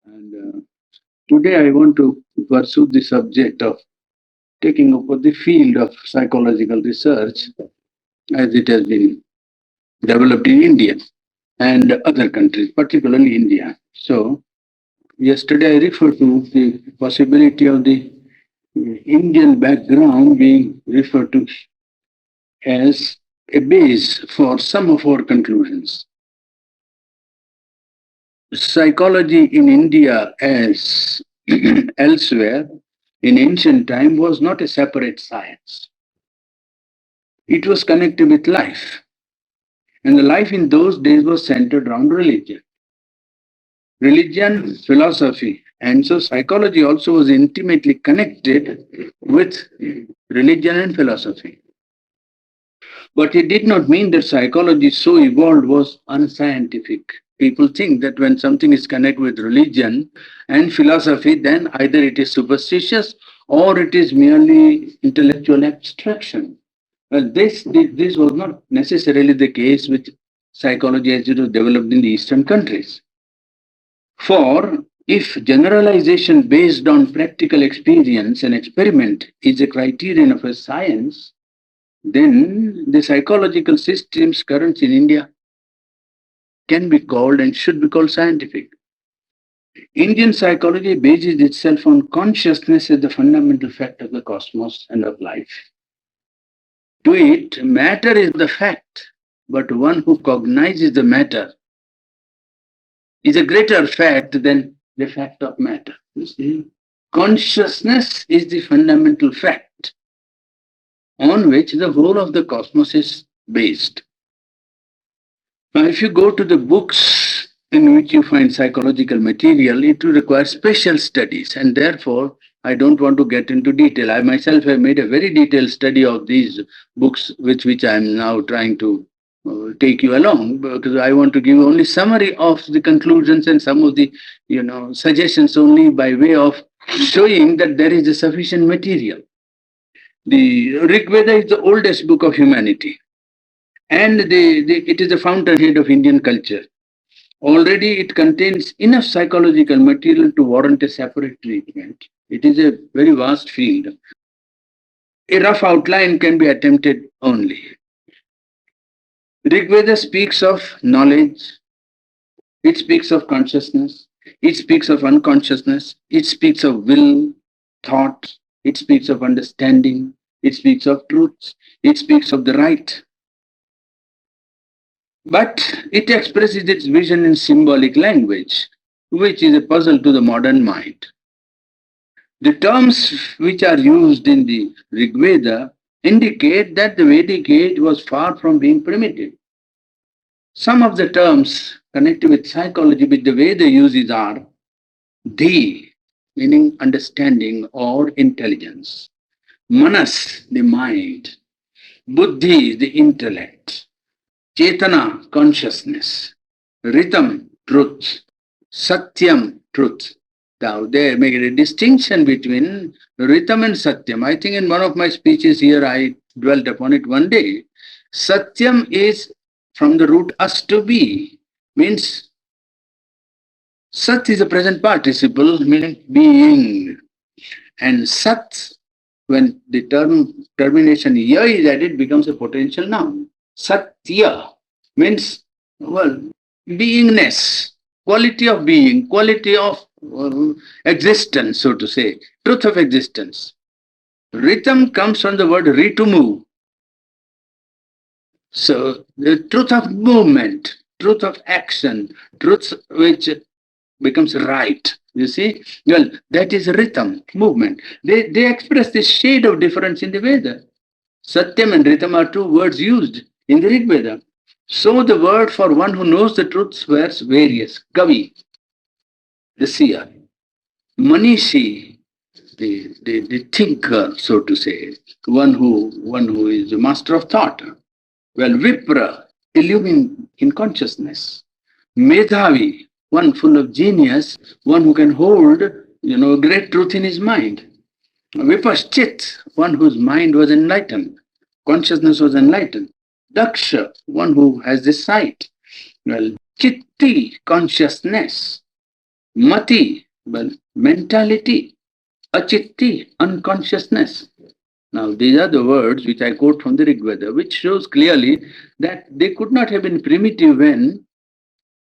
And today I want to pursue the subject of taking up the field of psychological research as it has been developed in India and other countries, particularly India. So, yesterday I referred to the possibility of the Indian background being referred to as a base for some of our conclusions. Psychology in India, as elsewhere in ancient time, was not a separate science. It was connected with life. And the life in those days was centered around religion, philosophy. And so psychology also was intimately connected with religion and philosophy. But it did not mean that psychology so evolved was unscientific. People think that when something is connected with religion and philosophy, then either it is superstitious or it is merely intellectual abstraction. Well, this was not necessarily the case with psychology as it was developed in the Eastern countries. For if generalization based on practical experience and experiment is a criterion of a science, then the psychological systems current in India can be called and should be called scientific. Indian psychology bases itself on consciousness as the fundamental fact of the cosmos and of life. To it, matter is the fact, but one who cognizes the matter is a greater fact than the fact of matter. You see, consciousness is the fundamental fact on which the whole of the cosmos is based. Now, if you go to the books in which you find psychological material, it will require special studies, and therefore, I don't want to get into detail. I myself have made a very detailed study of these books, with which I am now trying to take you along, because I want to give only summary of the conclusions and some of the suggestions only by way of showing that there is a sufficient material. The Rig Veda is the oldest book of humanity, and it is the fountainhead of Indian culture. Already it contains enough psychological material to warrant a separate treatment. It is a very vast field. A rough outline can be attempted only. Rig Veda speaks of knowledge, it speaks of consciousness, it speaks of unconsciousness, it speaks of will, thought, it speaks of understanding, it speaks of truth, it speaks of the right. But it expresses its vision in symbolic language, which is a puzzle to the modern mind. The terms which are used in the Rig Veda indicate that the Vedic age was far from being primitive. Some of the terms connected with psychology which the Veda uses are the, meaning understanding or intelligence, manas, the mind, buddhi, the intellect, chetana, consciousness, ritam, truth, satyam, truth. Now, they make a distinction between ritam and satyam. I think in one of my speeches here I dwelt upon it one day. Satyam is from the root us to be, means sat is a present participle, meaning being. And sat, when the termination ya is added, becomes a potential noun. Satya means, well, beingness, quality of being, quality of existence, so to say, truth of existence. Rhythm comes from the word re, to move. So the truth of movement, truth of action, truth which becomes right. You see? Well, that is rhythm, movement. They express this shade of difference in the Veda. Satyam and rhythm are two words used in the Rig Veda. So the word for one who knows the truth were various. Kavi, the seer. Manishi, the thinker, so to say, one who is the master of thought. Well, Vipra, illumined in consciousness. Medhavi, one full of genius, one who can hold, great truth in his mind. Vipaschit, one whose mind was enlightened, consciousness was enlightened. Daksha, one who has the sight. Well, Chitti, consciousness. Mati, well, mentality, achitti, unconsciousness. Now, these are the words which I quote from the Rig Veda, which shows clearly that they could not have been primitive when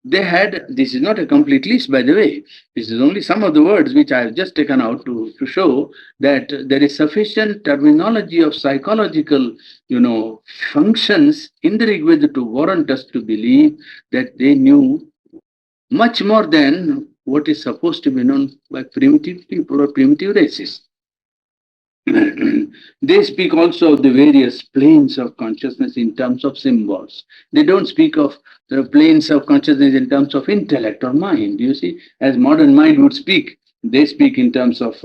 they had. This is not a complete list, by the way. This is only some of the words which I have just taken out to show that there is sufficient terminology of psychological, functions in the Rig Veda to warrant us to believe that they knew much more than what is supposed to be known by primitive people or primitive races. They speak also of the various planes of consciousness in terms of symbols. They don't speak of the planes of consciousness in terms of intellect or mind. You see, as modern mind would speak, they speak in terms of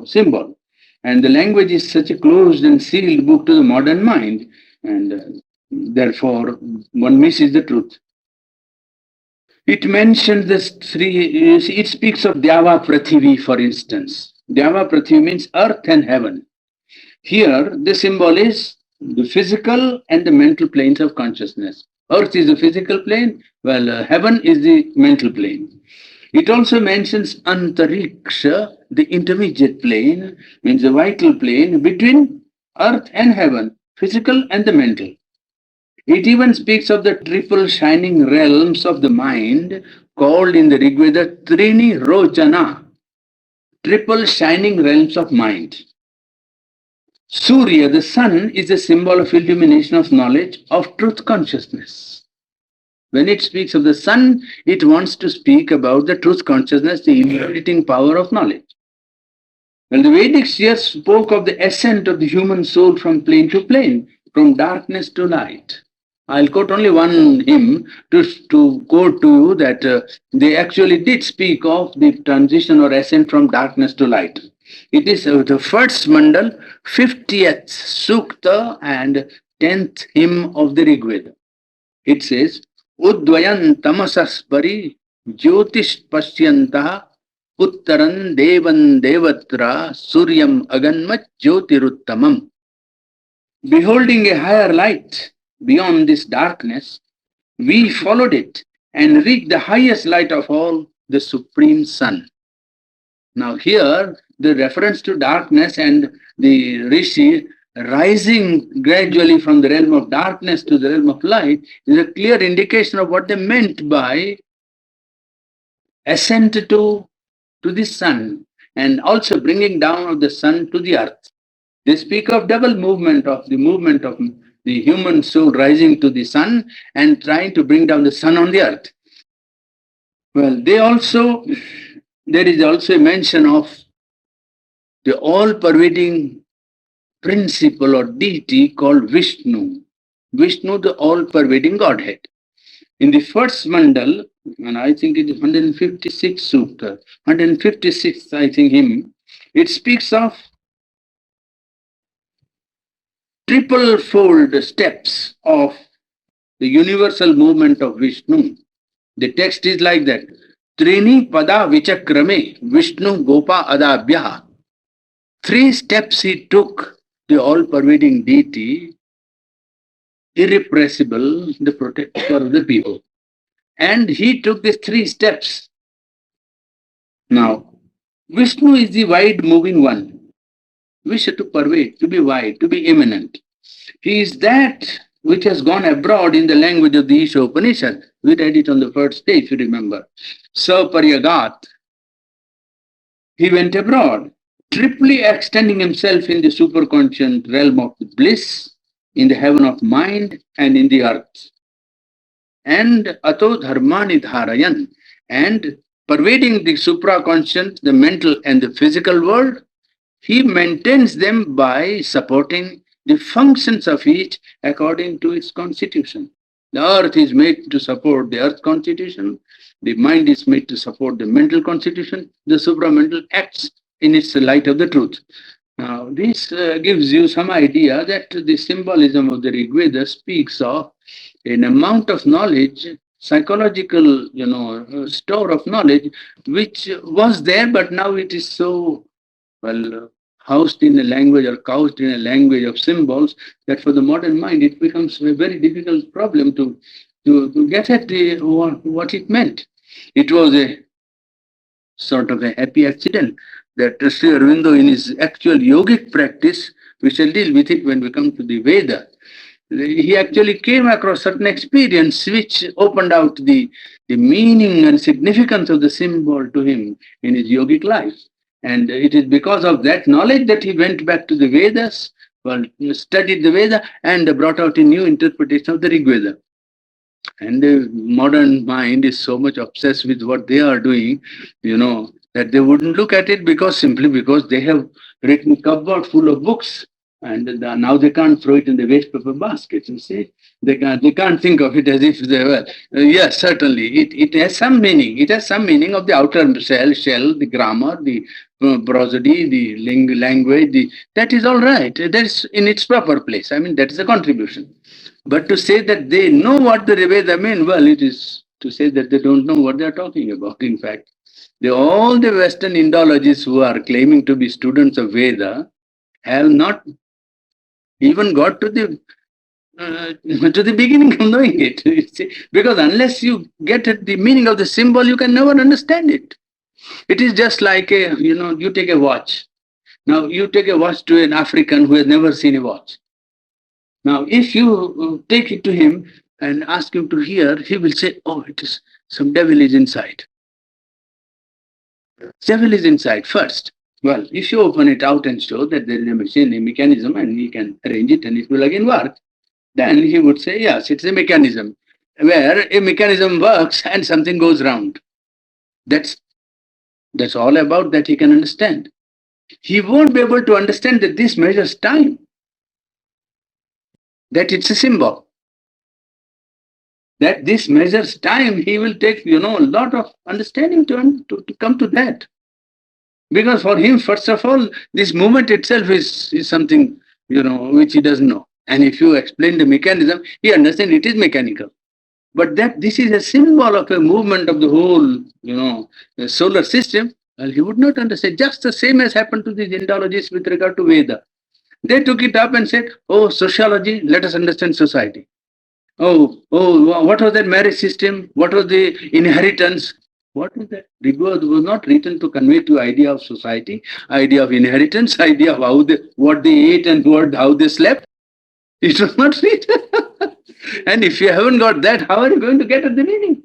symbol. And the language is such a closed and sealed book to the modern mind, and therefore one misses the truth. It mentions this three, it speaks of Dyava Prathivi, for instance. Dyava Prathivi means earth and heaven. Here, the symbol is the physical and the mental planes of consciousness. Earth is the physical plane, while heaven is the mental plane. It also mentions Antariksha, the intermediate plane, means the vital plane between earth and heaven, physical and the mental. It even speaks of the triple shining realms of the mind, called in the Rig Veda Trini Rochana, triple shining realms of mind. Surya, the sun, is a symbol of illumination of knowledge, of truth consciousness. When it speaks of the sun, it wants to speak about the truth consciousness, the illuminating power of knowledge. Well, the Vedic seers spoke of the ascent of the human soul from plane to plane, from darkness to light. I'll quote only one hymn to quote to you that they actually did speak of the transition or ascent from darkness to light. It is the first mandal, 50th sukta and 10th hymn of the Rig Veda. It says, Udvayan tamasaspari jyotish pasyantah uttaran devan devatra suryam aganmat jyotiruttamam. Beholding a higher light beyond this darkness, we followed it and reached the highest light of all, the supreme sun. Now, here, the reference to darkness and the rishi rising gradually from the realm of darkness to the realm of light is a clear indication of what they meant by ascent to the sun and also bringing down of the sun to the earth. They speak of double movement of the human soul rising to the sun and trying to bring down the sun on the earth. Well, there is also a mention of the all-pervading principle or deity called Vishnu. Vishnu, the all-pervading Godhead. In the first mandal, and I think it is 156 sutta, 156th, I think hymn, it speaks of triple fold steps of the universal movement of Vishnu. The text is like that. Trini pada vichakrame Vishnu gopa adabhya. 3 steps he took, the all-pervading deity, irrepressible, the protector of the people. And he took these 3 steps. Now, Vishnu is the wide moving one. Vishnu to pervade, to be wide, to be immanent. He is that which has gone abroad in the language of the Isha Upanishad. We read it on the first day, if you remember. Saparyagat. He went abroad, triply extending himself in the superconscious realm of bliss, in the heaven of mind, and in the earth. And ato dharmani dharayan, and pervading the supraconscious, the mental and the physical world, he maintains them by supporting the functions of each according to its constitution. The earth is made to support the earth constitution, the mind is made to support the mental constitution, the supramental acts in its light of the truth. Now, this gives you some idea that the symbolism of the Rig Veda speaks of an amount of knowledge, psychological, store of knowledge, which was there, but now it is so housed in a language or couched in a language of symbols that for the modern mind it becomes a very difficult problem to get at what it meant. It was a sort of a happy accident that Sri Aurobindo in his actual yogic practice, we shall deal with it when we come to the Veda. He actually came across certain experience which opened out the meaning and significance of the symbol to him in his yogic life. And it is because of that knowledge that he went back to the Vedas, well, studied the Veda, and brought out a new interpretation of the Rig Veda. And the modern mind is so much obsessed with what they are doing, that they wouldn't look at it because simply because they have written cupboard full of books, and now they can't throw it in the waste paper basket. You see, they can't think of it as if they were. Yes, certainly, it has some meaning. It has some meaning of the outer shell, the grammar, the prosody, the language. That is all right. That is in its proper place. I mean, that is a contribution. But to say that they know what the Veda mean, well, it is to say that they don't know what they are talking about. In fact, all the Western Indologists who are claiming to be students of Veda have not even got to the beginning of knowing it. You see? Because unless you get at the meaning of the symbol, you can never understand it. It is just like you take a watch. Now you take a watch to an African who has never seen a watch. Now, if you take it to him and ask him to hear, he will say, "Oh, it is some devil is inside. Devil is inside first." Well, if you open it out and show that there is a machine, a mechanism, and he can arrange it and it will again work, then he would say, "Yes, it's a mechanism where a mechanism works and something goes round." That's that's all about that he can understand. He won't be able to understand that this measures time, that it's a symbol. That this measures time, he will take, a lot of understanding to come to that. Because for him, first of all, this movement itself is something, which he doesn't know. And if you explain the mechanism, he understands it is mechanical. But that this is a symbol of a movement of the whole, the solar system, well, he would not understand. Just the same as happened to the Indologists with regard to Veda. They took it up and said, "Oh, sociology, let us understand society." Oh, what was that marriage system? What was the inheritance? What is that? Rigveda was not written to convey to idea of society, idea of inheritance, idea of what they ate and how they slept. It was not written. And if you haven't got that, how are you going to get at the meaning?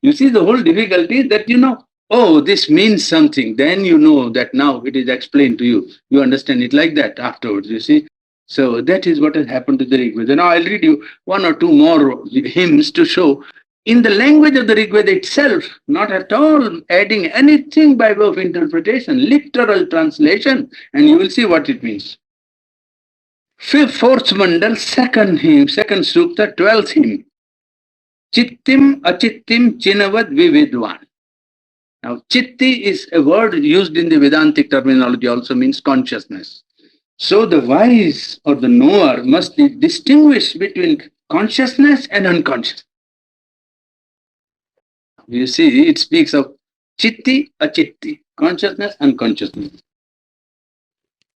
You see, the whole difficulty is that oh, this means something. Then you know that now it is explained to you. You understand it like that afterwards, you see. So that is what has happened to the Rig Veda. Now I'll read you one or two more hymns to show in the language of the Rig Veda itself, not at all adding anything by way of interpretation, literal translation, and you will see what it means. Fourth mandal, second hymn, second sukta, 12th hymn. Chittim achittim chinavad vividvan. Now, chitti is a word used in the Vedantic terminology, also means consciousness. So the wise or the knower must distinguish between consciousness and unconscious. You see, it speaks of chitti, achitti, consciousness, unconsciousness.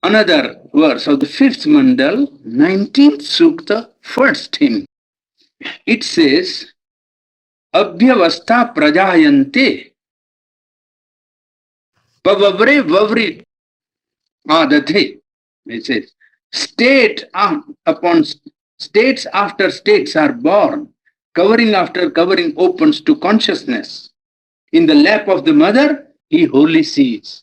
Another verse of the fifth mandal, 19th sukta, first hymn. It says, Abhyavastha prajayante pavavre vavri adadhe. It says, state upon states after states are born, covering after covering opens to consciousness. In the lap of the mother, he wholly sees.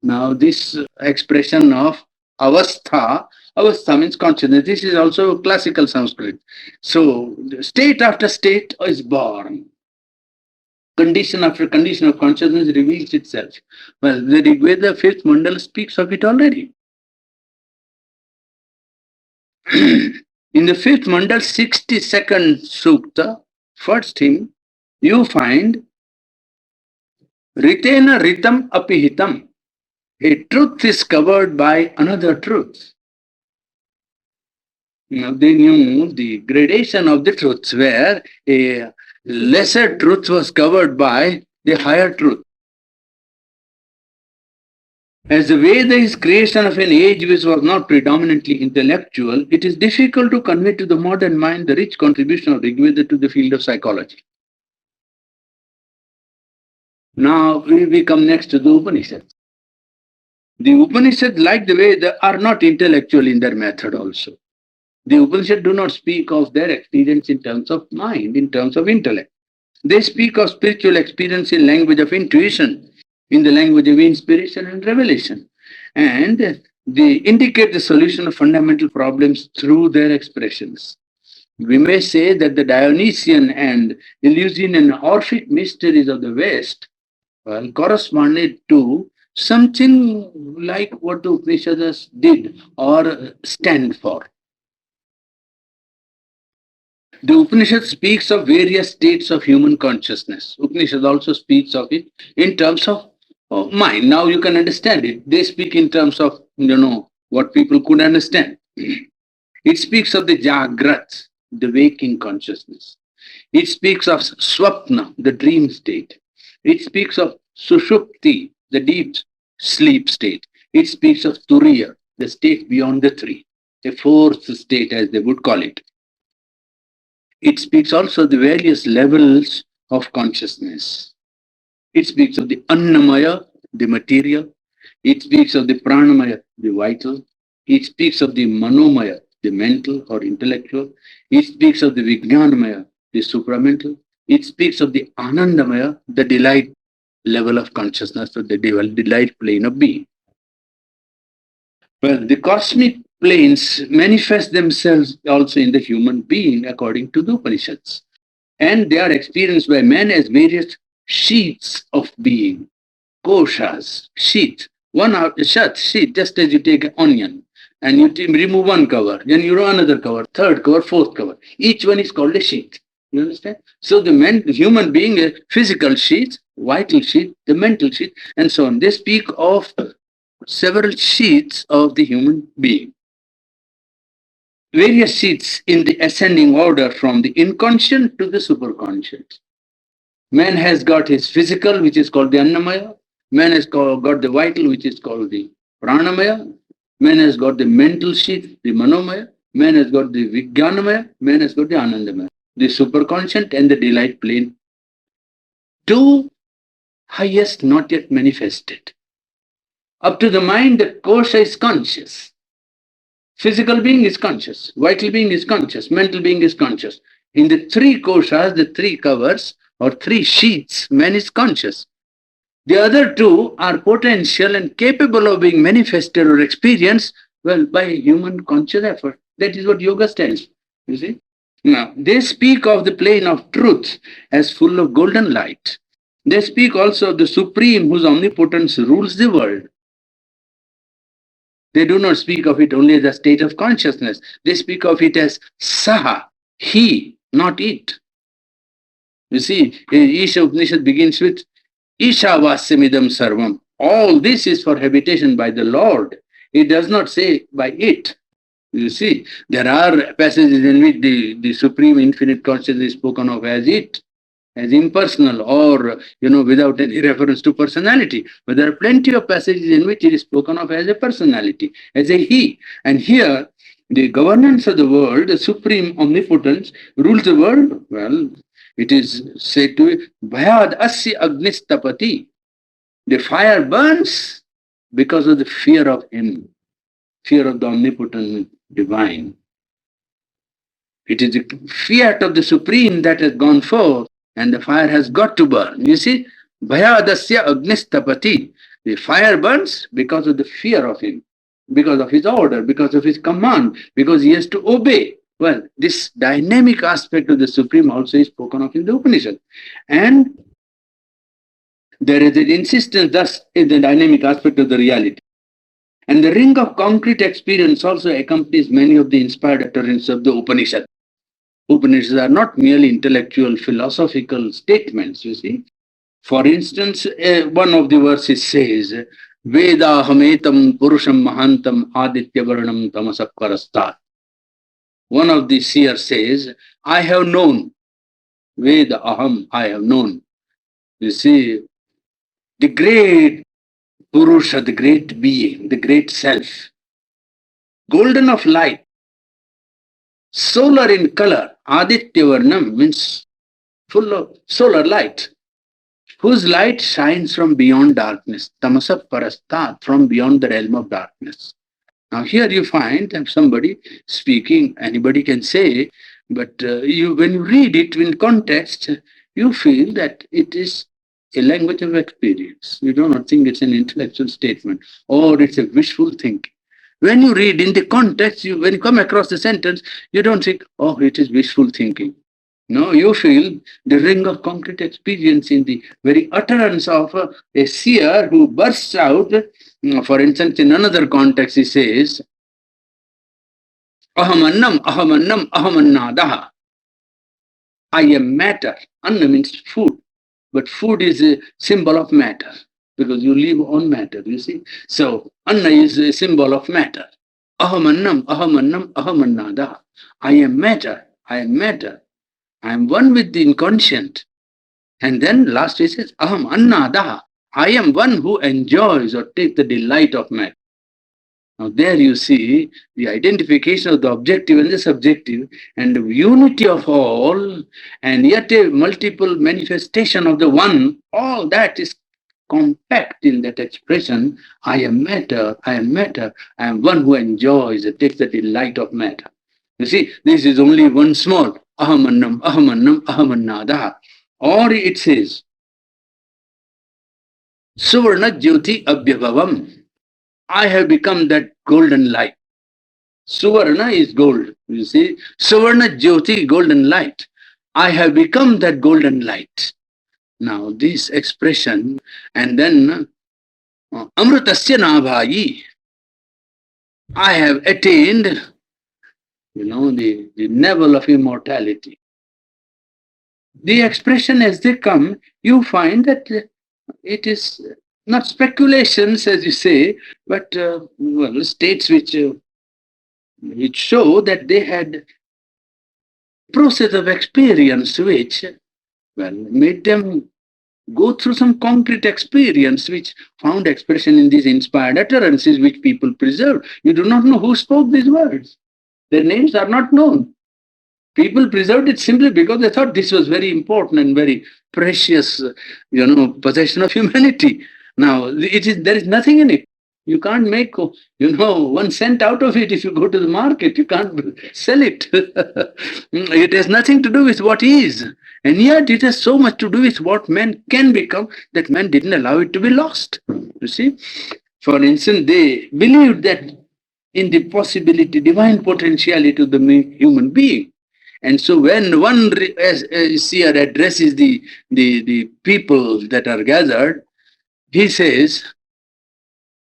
Now, this expression of avastha means consciousness. This is also classical Sanskrit. So, state after state is born. Condition after condition of consciousness reveals itself. Well, the Rig Veda fifth mandal speaks of it already. In the fifth mandal, 62nd sukta, first hymn, you find Ritena ritam apihitam. A truth is covered by another truth. They knew the gradation of the truths, where a lesser truth was covered by the higher truth. As the Veda is creation of an age which was not predominantly intellectual, it is difficult to convey to the modern mind the rich contribution of Rig Veda to the field of psychology. Now we come next to the Upanishads. The Upanishads, like the way they are not intellectual in their method also. The Upanishads do not speak of their experience in terms of mind, in terms of intellect. They speak of spiritual experience in language of intuition, in the language of inspiration and revelation. And they indicate the solution of fundamental problems through their expressions. We may say that the Dionysian and Eleusinian and Orphic mysteries of the West corresponded to something like what the Upanishads did or stand for. The Upanishad speaks of various states of human consciousness. Upanishad also speaks of it in terms of mind. Now you can understand it. They speak in terms of, what people could understand. It speaks of the Jagrat, the waking consciousness. It speaks of Swapna, the dream state. It speaks of Sushupti, the deep sleep state. It speaks of Turiya, the state beyond the three, a fourth state as they would call it. It speaks also the various levels of consciousness. It speaks of the Annamaya, the material. It speaks of the Pranamaya, the vital. It speaks of the Manomaya, the mental or intellectual. It speaks of the Vijnanamaya, the supramental. It speaks of the Anandamaya, the delight level of consciousness, or the delight plane of being. Well, the cosmic planes manifest themselves also in the human being according to the Upanishads. And they are experienced by man as various sheets of being, koshas, sheet. One out, sheet, just as you take an onion and you remove one cover, then you do another cover, third cover, fourth cover. Each one is called a sheet. You understand? So the human being, a physical sheet, vital sheet, the mental sheet, and so on. They speak of several sheets of the human being. Various sheets in the ascending order from the inconscient to the superconscious. Man has got his physical, which is called the Annamaya. Man has got the vital, which is called the Pranamaya. Man has got the mental sheet, the Manomaya. Man has got the Vijnanamaya. Man has got the Anandamaya, the superconscious and the delight plane. Two highest not yet manifested. Up to the mind, the kosha is conscious. Physical being is conscious. Vital being is conscious. Mental being is conscious. In the three koshas, the three covers or three sheets, man is conscious. The other two are potential and capable of being manifested or experienced, well, by human conscious effort. That is what yoga stands for, you see. Now, they speak of the plane of truth as full of golden light. They speak also of the Supreme whose omnipotence rules the world. They do not speak of it only as a state of consciousness. They speak of it as Saha, he, not it. You see, Isha Upanishad begins with Ishavasyamidam Sarvam. All this is for habitation by the Lord. It does not say by it. You see, there are passages in which the Supreme Infinite Consciousness is spoken of as it, as impersonal or, without any reference to personality. But there are plenty of passages in which it is spoken of as a personality, as a he. And here, the governance of the world, the Supreme Omnipotence, rules the world. Well, it is said to be, Bhayad Asya Agnistapati. The fire burns because of the fear of him, fear of the omnipotent divine. It is the fiat of the Supreme that has gone forth, and the fire has got to burn. You see, Bhayadasya Agnistapati. The fire burns because of the fear of him, because of his order, because of his command, because he has to obey. Well, this dynamic aspect of the Supreme also is spoken of in the Upanishad. And there is an insistence thus in the dynamic aspect of the reality. And the ring of concrete experience also accompanies many of the inspired utterances of the Upanishad. Upanishads are not merely intellectual, philosophical statements, you see. For instance, one of the verses says, Veda hametam purusham mahantam aditya varnam tamasakvarastat. One of the seers says, I have known. Veda aham, I have known. You see, the great Purusha, the great being, the great self, golden of light, solar in color, Aditya Varnam means full of solar light, whose light shines from beyond darkness, tamasa parastat, from beyond the realm of darkness. Now, here you find that somebody speaking, anybody can say, but when you read it in context, you feel that it is a language of experience. You do not think it's an intellectual statement or it's a wishful thinking. When you read in the context, when you come across the sentence, you don't think, oh, it is wishful thinking. No, you feel the ring of concrete experience in the very utterance of a seer who bursts out. For instance, in another context, he says, Ahamannam, ahamannam, ahamannadaha. I am matter. Anna means food, but food is a symbol of matter because you live on matter, you see. So, Anna is a symbol of matter. Ahamannam, ahamannam, ahamannadaha. I am matter. I am matter. I am one with the inconscient. And then last he says, Aham annadaha. I am one who enjoys or takes the delight of matter. Now there you see the identification of the objective and the subjective and the unity of all, and yet a multiple manifestation of the one. All that is compact in that expression. I am matter, I am matter, I am one who enjoys and takes the delight of matter. You see, this is only one small ahamannam, ahamannam, ahamannadaha. Or it says, Suvarna Jyoti Abhyabhavam. I have become that golden light. Suvarna is gold. You see, Suvarna Jyoti, golden light. I have become that golden light. Now, this expression, and then Amrutasya Nabhayi. I have attained, the level of immortality. The expression as they come, you find that it is not speculations, as you say, but states which show that they had process of experience which made them go through some concrete experience which found expression in these inspired utterances which people preserved. You do not know who spoke these words. Their names are not known. People preserved it simply because they thought this was very important and very precious, possession of humanity. Now, there is nothing in it. You can't make, 1 cent out of it if you go to the market. You can't sell it. It has nothing to do with what is. And yet it has so much to do with what man can become that man didn't allow it to be lost. You see? For instance, they believed that in the possibility, divine potentiality of the human being. And so when one seer addresses the people that are gathered, he says,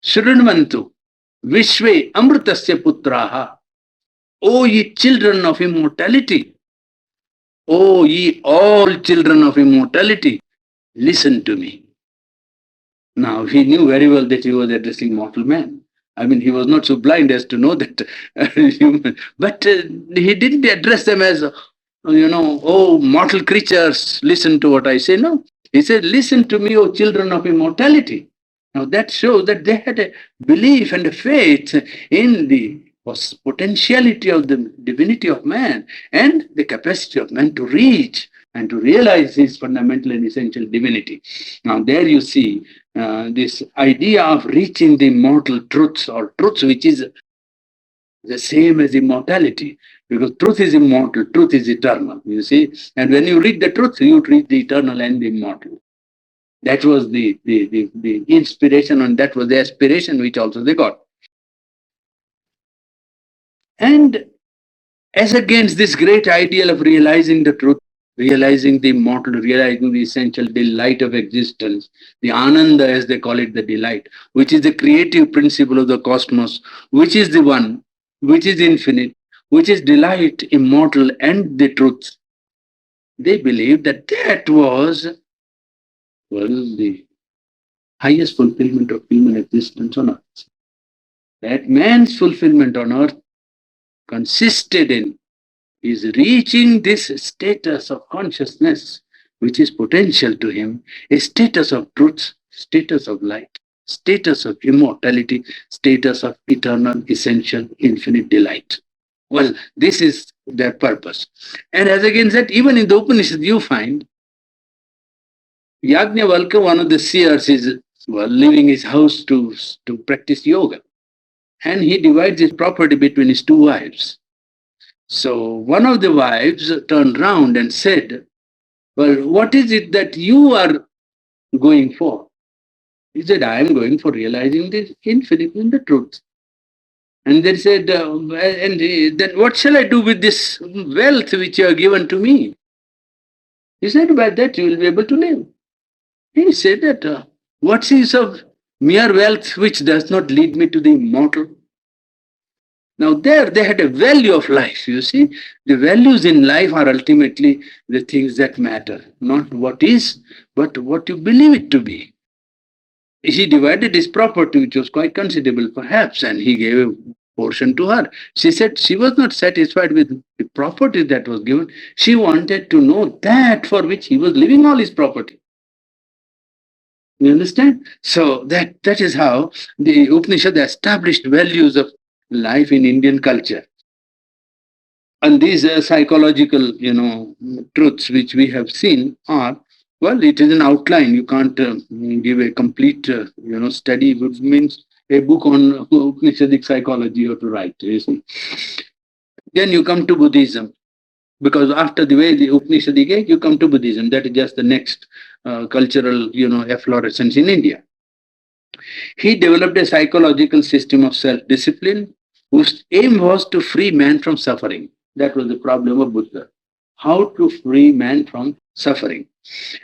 Shrunvantu, Vishwe Amrutasya Putraha, O ye children of immortality, O ye all children of immortality, listen to me. Now, he knew very well that he was addressing mortal man. I mean, he was not so blind as to know that human. But he didn't address them as, oh, mortal creatures, listen to what I say. No. He said, listen to me, O children of immortality. Now, that shows that they had a belief and a faith in the potentiality of the divinity of man and the capacity of man to reach and to realize his fundamental and essential divinity. Now, there you see this idea of reaching the immortal truths or truths which is the same as immortality, because truth is immortal, truth is eternal, you see. And when you read the truth, you read the eternal and the immortal. That was the inspiration, and that was the aspiration which also they got. And as against this great ideal of realizing the truth, realizing the immortal, realizing the essential delight of existence, the ananda, as they call it, the delight, which is the creative principle of the cosmos, which is the one, which is infinite, which is delight, immortal, and the truth. They believed that that was, the highest fulfillment of human existence on earth. That man's fulfillment on earth consisted in is reaching this status of consciousness, which is potential to him, a status of truth, status of light, status of immortality, status of eternal, essential, infinite delight. Well, this is their purpose. And as against that, even in the Upanishads, you find Yajnavalkya, one of the seers, is leaving his house to practice yoga. And he divides his property between his two wives. So one of the wives turned round and said, "Well, what is it that you are going for?" He said, "I am going for realizing the infinite in the truth." And they said, then what shall I do with this wealth which you have given to me? He said, by that you will be able to live. He said that, what is of mere wealth which does not lead me to the immortal? Now, there they had a value of life, you see. The values in life are ultimately the things that matter, not what is, but what you believe it to be. He divided his property, which was quite considerable perhaps, and he gave a portion to her. She said she was not satisfied with the property that was given. She wanted to know that for which he was leaving all his property. You understand? So that is how the Upanishad established values of life in Indian culture. And these psychological, truths which we have seen are, well, it is an outline. You can't give a complete, study, which means a book on Upanishadic psychology you have to write. You see. Then you come to Buddhism, because after the way the Upanishadic, you come to Buddhism. That is just the next cultural, efflorescence in India. He developed a psychological system of self-discipline whose aim was to free man from suffering. That was the problem of Buddha. How to free man from suffering.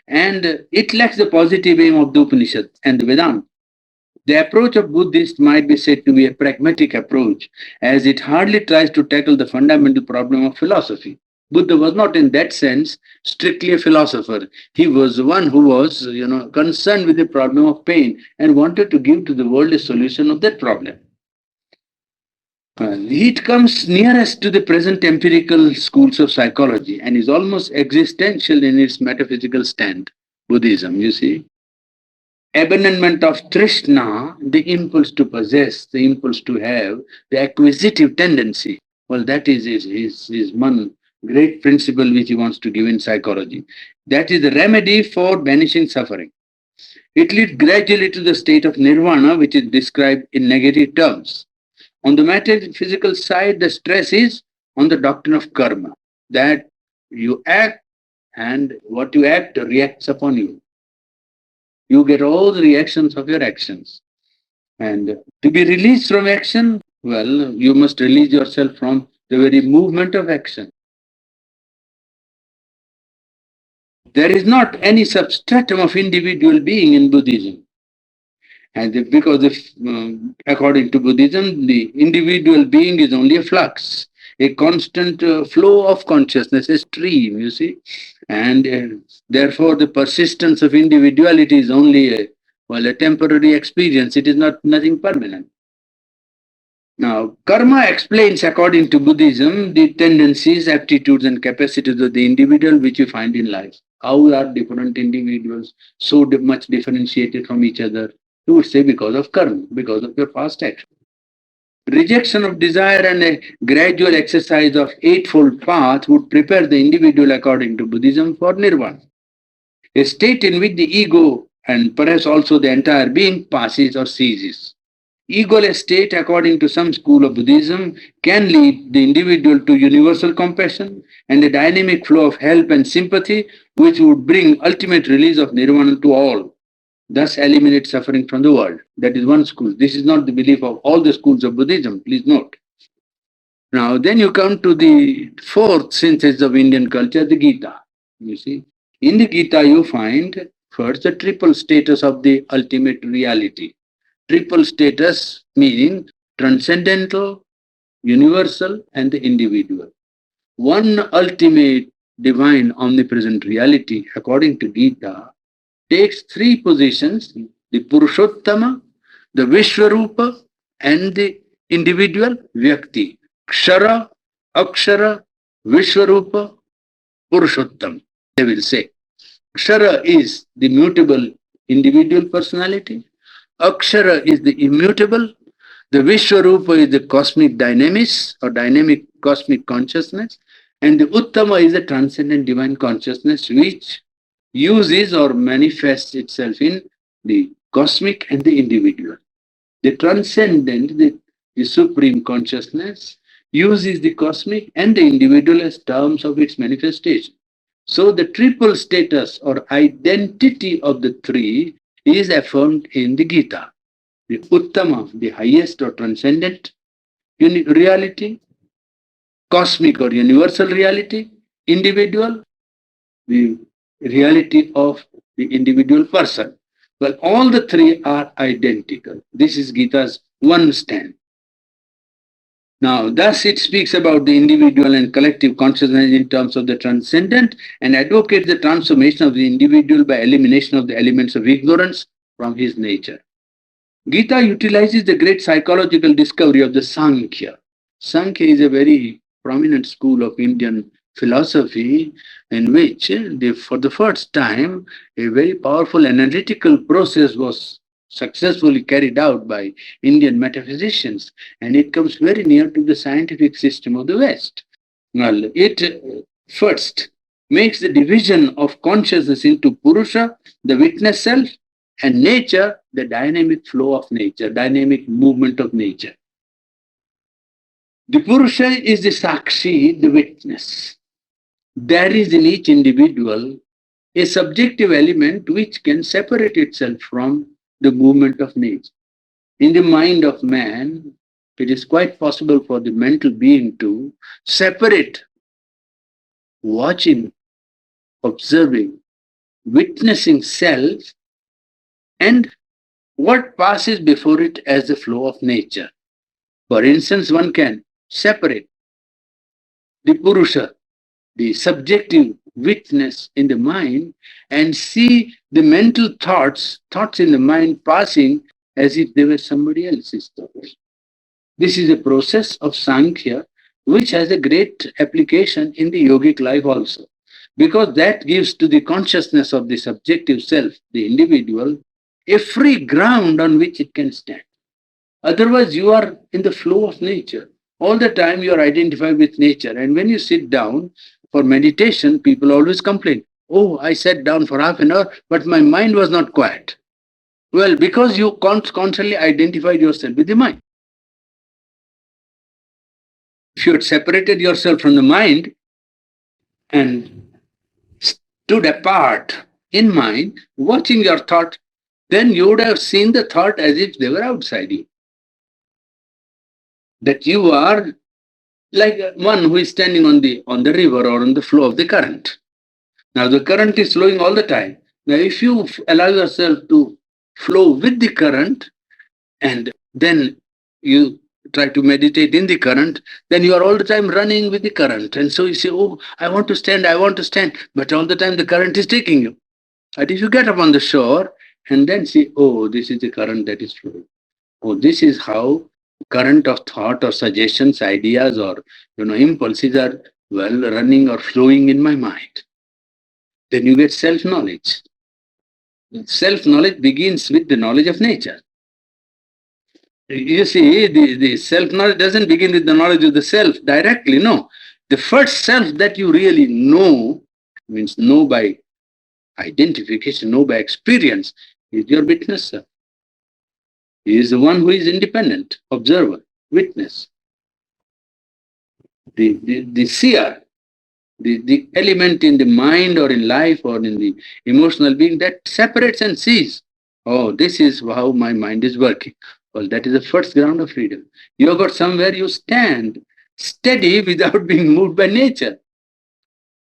And it lacks the positive aim of the Upanishad and the Vedanta. The approach of Buddhists might be said to be a pragmatic approach, as it hardly tries to tackle the fundamental problem of philosophy. Buddha was not, in that sense, strictly a philosopher. He was one who was, concerned with the problem of pain and wanted to give to the world a solution of that problem. It comes nearest to the present empirical schools of psychology and is almost existential in its metaphysical stand. Buddhism, you see. Abandonment of Trishna, the impulse to possess, the impulse to have, the acquisitive tendency. Well, that is his one great principle which he wants to give in psychology. That is the remedy for banishing suffering. It leads gradually to the state of nirvana, which is described in negative terms. On the metaphysical side, the stress is on the doctrine of karma, that you act and what you act reacts upon you. You get all the reactions of your actions. And to be released from action, well, you must release yourself from the very movement of action. There is not any substratum of individual being in Buddhism. And because according to Buddhism, the individual being is only a flux, a constant flow of consciousness, a stream, you see. And therefore, the persistence of individuality is only a temporary experience. It is not nothing permanent. Now, karma explains, according to Buddhism, the tendencies, aptitudes, and capacities of the individual which you find in life. How are different individuals so much differentiated from each other? You would say because of karma, because of your past action. Rejection of desire and a gradual exercise of eightfold path would prepare the individual, according to Buddhism, for nirvana, a state in which the ego and perhaps also the entire being passes or ceases. Egoless state, according to some school of Buddhism, can lead the individual to universal compassion and a dynamic flow of help and sympathy, which would bring ultimate release of nirvana to all, thus eliminate suffering from the world. That is one school. This is not the belief of all the schools of Buddhism, please note. Now, then you come to the fourth synthesis of Indian culture, the Gita. You see, in the Gita, you find first the triple status of the ultimate reality. Triple status meaning transcendental, universal, and the individual. One ultimate divine omnipresent reality, according to Gita, takes three positions: the Purushottama, the Vishwarupa, and the individual Vyakti. Kshara, Akshara, Vishwarupa, Purushottam, they will say. Kshara is the mutable individual personality. Akshara is the immutable. The Vishwarupa is the cosmic dynamis or dynamic cosmic consciousness. And the Uttama is the transcendent divine consciousness, which uses or manifests itself in the cosmic and the individual. The transcendent, the supreme consciousness, uses the cosmic and the individual as terms of its manifestation. So the triple status or identity of the three is affirmed in the Gita. The Uttama, the highest or transcendent reality, cosmic or universal reality, individual, the reality of the individual person. Well, all the three are identical. This is Gita's one stand. Now, thus it speaks about the individual and collective consciousness in terms of the transcendent and advocates the transformation of the individual by elimination of the elements of ignorance from his nature. Gita utilizes the great psychological discovery of the Sankhya. Sankhya is a very prominent school of Indian philosophy in which, for the first time, a very powerful analytical process was successfully carried out by Indian metaphysicians, and it comes very near to the scientific system of the West. Well, it first makes the division of consciousness into Purusha, the witness self, and nature, the dynamic flow of nature, dynamic movement of nature. The Purusha is the Sakshi, the witness. There is in each individual a subjective element which can separate itself from the movement of nature. In the mind of man, it is quite possible for the mental being to separate watching, observing, witnessing self and what passes before it as the flow of nature. For instance, one can separate the Purusha, the subjective witness in the mind, and see the mental thoughts in the mind passing as if they were somebody else's thoughts. This is a process of Sankhya which has a great application in the yogic life also, because that gives to the consciousness of the subjective self, the individual, a free ground on which it can stand. Otherwise, you are in the flow of nature. All the time you are identified with nature. And when you sit down for meditation, people always complain, oh, I sat down for half an hour, but my mind was not quiet. Well, because you constantly identified yourself with the mind. If you had separated yourself from the mind and stood apart in mind, watching your thought, then you would have seen the thought as if they were outside you. That you are like one who is standing on the river or on the flow of the current. Now the current is flowing all the time. Now if you allow yourself to flow with the current and then you try to meditate in the current, then you are all the time running with the current. And so you say, oh, I want to stand, I want to stand. But all the time the current is taking you. But if you get up on the shore and then see, oh, this is the current that is flowing. Oh, this is how current of thought or suggestions, ideas or impulses are well running or flowing in my mind. Then you get self-knowledge. Self-knowledge begins with the knowledge of nature. You see, the self-knowledge doesn't begin with the knowledge of the self directly, no. The first self that you really know, means know by identification, know by experience, is your witness self. He is the one who is independent, observer, witness. The seer, the element in the mind or in life or in the emotional being that separates and sees, oh, this is how my mind is working. Well, that is the first ground of freedom. You have got somewhere you stand steady without being moved by nature.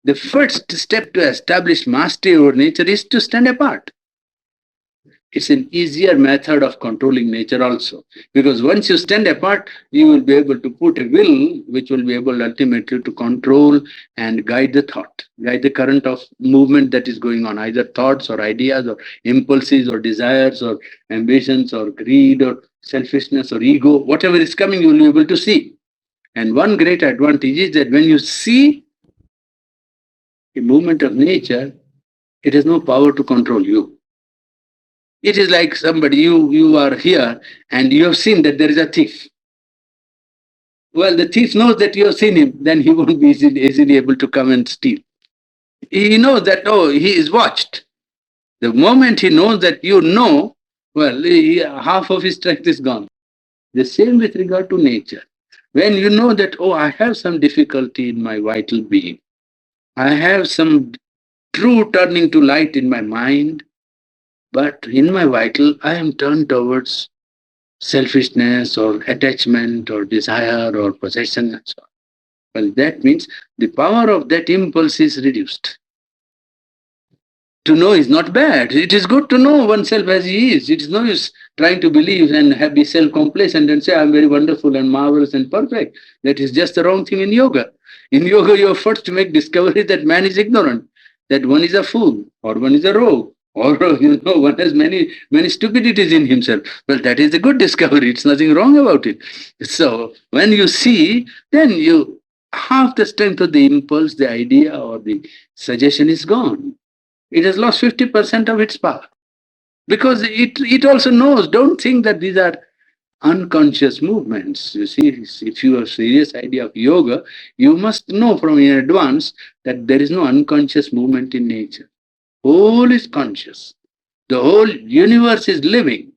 The first step to establish mastery over nature is to stand apart. It's an easier method of controlling nature also. Because once you stand apart, you will be able to put a will which will be able ultimately to control and guide the thought, guide the current of movement that is going on, either thoughts or ideas or impulses or desires or ambitions or greed or selfishness or ego, whatever is coming, you will be able to see. And one great advantage is that when you see a movement of nature, it has no power to control you. It is like somebody, you are here and you have seen that there is a thief. Well, the thief knows that you have seen him, then he won't be easily able to come and steal. He knows that, oh, he is watched. The moment he knows that you know, well, half of his strength is gone. The same with regard to nature. When you know that, oh, I have some difficulty in my vital being, I have some true turning to light in my mind, but in my vital, I am turned towards selfishness or attachment or desire or possession and so on. Well, that means the power of that impulse is reduced. To know is not bad. It is good to know oneself as he is. It is no use trying to believe and be self complacent and say, I'm very wonderful and marvelous and perfect. That is just the wrong thing in yoga. In yoga, you are first to make discovery that man is ignorant, that one is a fool, or one is a rogue, or one has many stupidities in himself. Well, that is a good discovery. It's nothing wrong about it. So when you see, then you half the strength of the impulse, the idea, or the suggestion is gone. It has lost 50% of its power because it also knows. Don't think that these are unconscious movements. You see, if you have a serious idea of yoga, you must know from in advance that there is no unconscious movement in nature. Whole is conscious. The whole universe is living.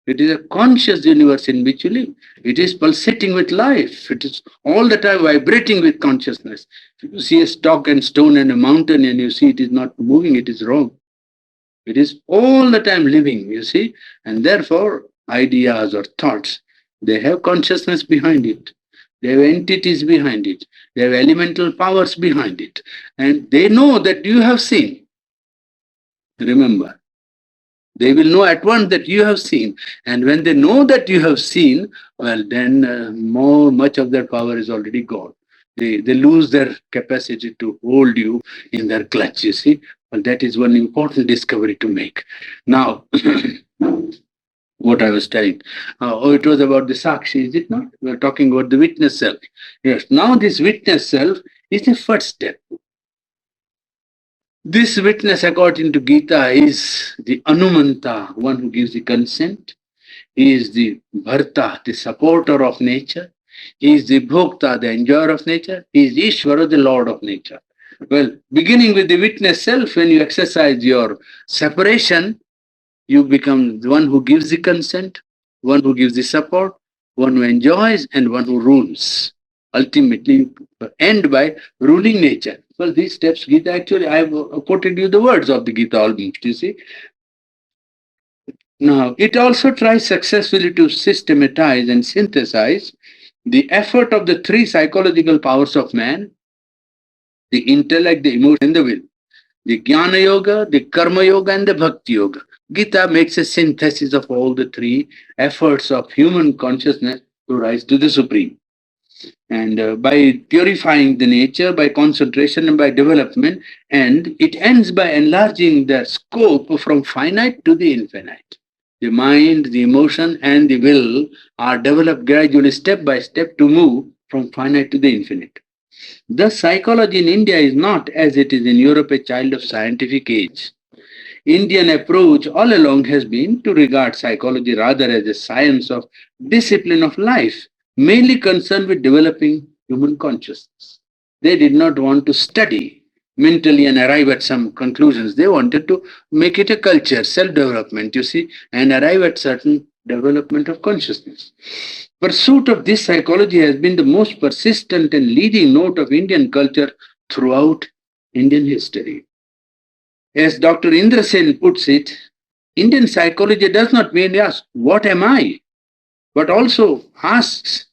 It is a conscious universe in which you live. It is pulsating with life. It is all the time vibrating with consciousness. If you see a stock and stone and a mountain and you see it is not moving, it is wrong. It is all the time living, you see, and therefore ideas or thoughts, they have consciousness behind it. They have entities behind it. They have elemental powers behind it. And they know that you have seen. Remember, they will know at once that you have seen. And when they know that you have seen, well, then much of their power is already gone. They lose their capacity to hold you in their clutch, you see. Well, that is one important discovery to make. Now, what I was telling. It was about the Sakshi, is it not? We are talking about the witness self. Yes, now this witness self is the first step. This witness, according to Gita, is the Anumanta, one who gives the consent. He is the Bharta, the supporter of nature. He is the Bhokta, the enjoyer of nature. He is Ishvara, the Lord of nature. Well, beginning with the witness self, when you exercise your separation, you become the one who gives the consent, one who gives the support, one who enjoys, and one who rules. Ultimately, you end by ruling nature. Well, these steps, Gita, actually, I have quoted you the words of the Gita almost, you see. Now, it also tries successfully to systematize and synthesize the effort of the three psychological powers of man: the intellect, the emotion, and the will. The Jnana Yoga, the Karma Yoga, and the Bhakti Yoga. Gita makes a synthesis of all the three efforts of human consciousness to rise to the Supreme. And by purifying the nature, by concentration, and by development, and it ends by enlarging the scope from finite to the infinite. The mind, the emotion, and the will are developed gradually, step by step, to move from finite to the infinite. Thus, psychology in India is not, as it is in Europe, a child of scientific age. Indian approach all along has been to regard psychology rather as a science of discipline of life, mainly concerned with developing human consciousness. They did not want to study mentally and arrive at some conclusions. They wanted to make it a culture, self-development, you see, and arrive at certain development of consciousness. Pursuit of this psychology has been the most persistent and leading note of Indian culture throughout Indian history. As Dr. Indra Sen puts it, Indian psychology does not merely ask, what am I? But also asks,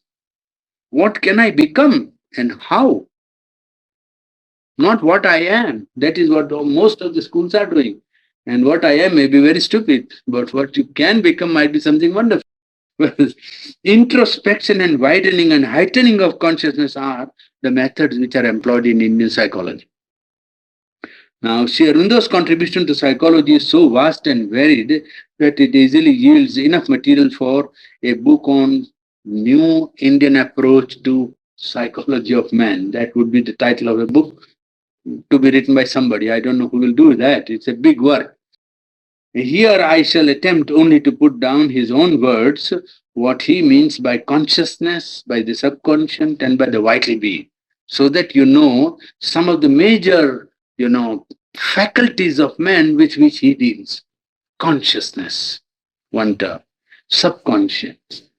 what can I become and how? Not what I am. That is what most of the schools are doing. And what I am may be very stupid, but what you can become might be something wonderful. Well, introspection and widening and heightening of consciousness are the methods which are employed in Indian psychology. Now, Sri Aurobindo's contribution to psychology is so vast and varied that it easily yields enough material for a book on new Indian approach to psychology of man. That would be the title of a book to be written by somebody. I don't know who will do that. It's a big work. Here I shall attempt only to put down his own words, what he means by consciousness, by the subconscious, and by the vital being, so that you know some of the major you know, faculties of man with which he deals. Consciousness, one term. Subconscious,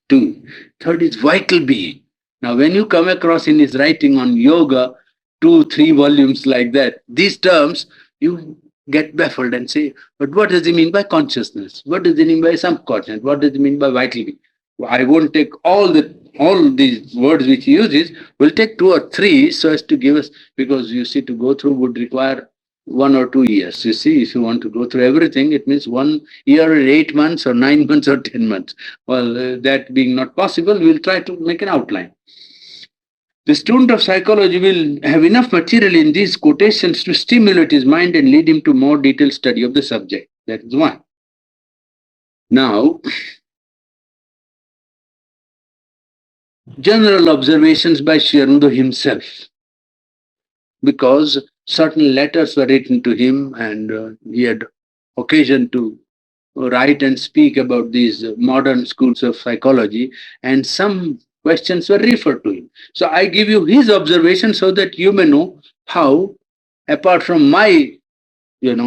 two. Third is vital being. Now, when you come across in his writing on yoga, two, three volumes like that, these terms, you get baffled and say, but what does he mean by consciousness? What does he mean by subconscious? What does he mean by vital being? I won't take all these words which he uses. We'll take two or three so as to give us, because you see, to go through would require 1 or 2 years. You see, if you want to go through everything, it means 1 year or 8 months or 9 months or 10 months. Well, that being not possible, we'll try to make an outline. The student of psychology will have enough material in these quotations to stimulate his mind and lead him to more detailed study of the subject. That is one. Now, general observations by Sri Aurobindo himself, because certain letters were written to him and he had occasion to write and speak about these modern schools of psychology, and some questions were referred to him. So I give you his observation so that you may know how, apart from my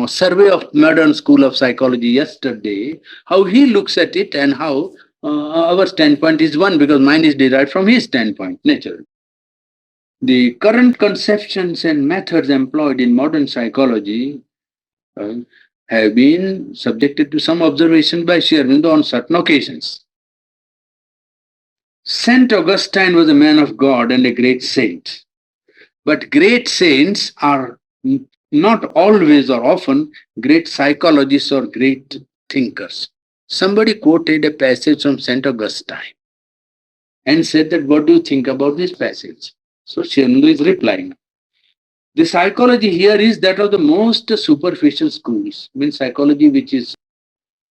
survey of modern school of psychology yesterday, how he looks at it and how our standpoint is one, because mine is derived from his standpoint, naturally. The current conceptions and methods employed in modern psychology uh, have been subjected to some observation by Sri Aurobindo on certain occasions. Saint Augustine was a man of God and a great saint. But great saints are not always or often great psychologists or great thinkers. Somebody quoted a passage from Saint Augustine and said that, what do you think about this passage? So Sri Aurobindo is replying. The psychology here is that of the most superficial schools, means psychology which is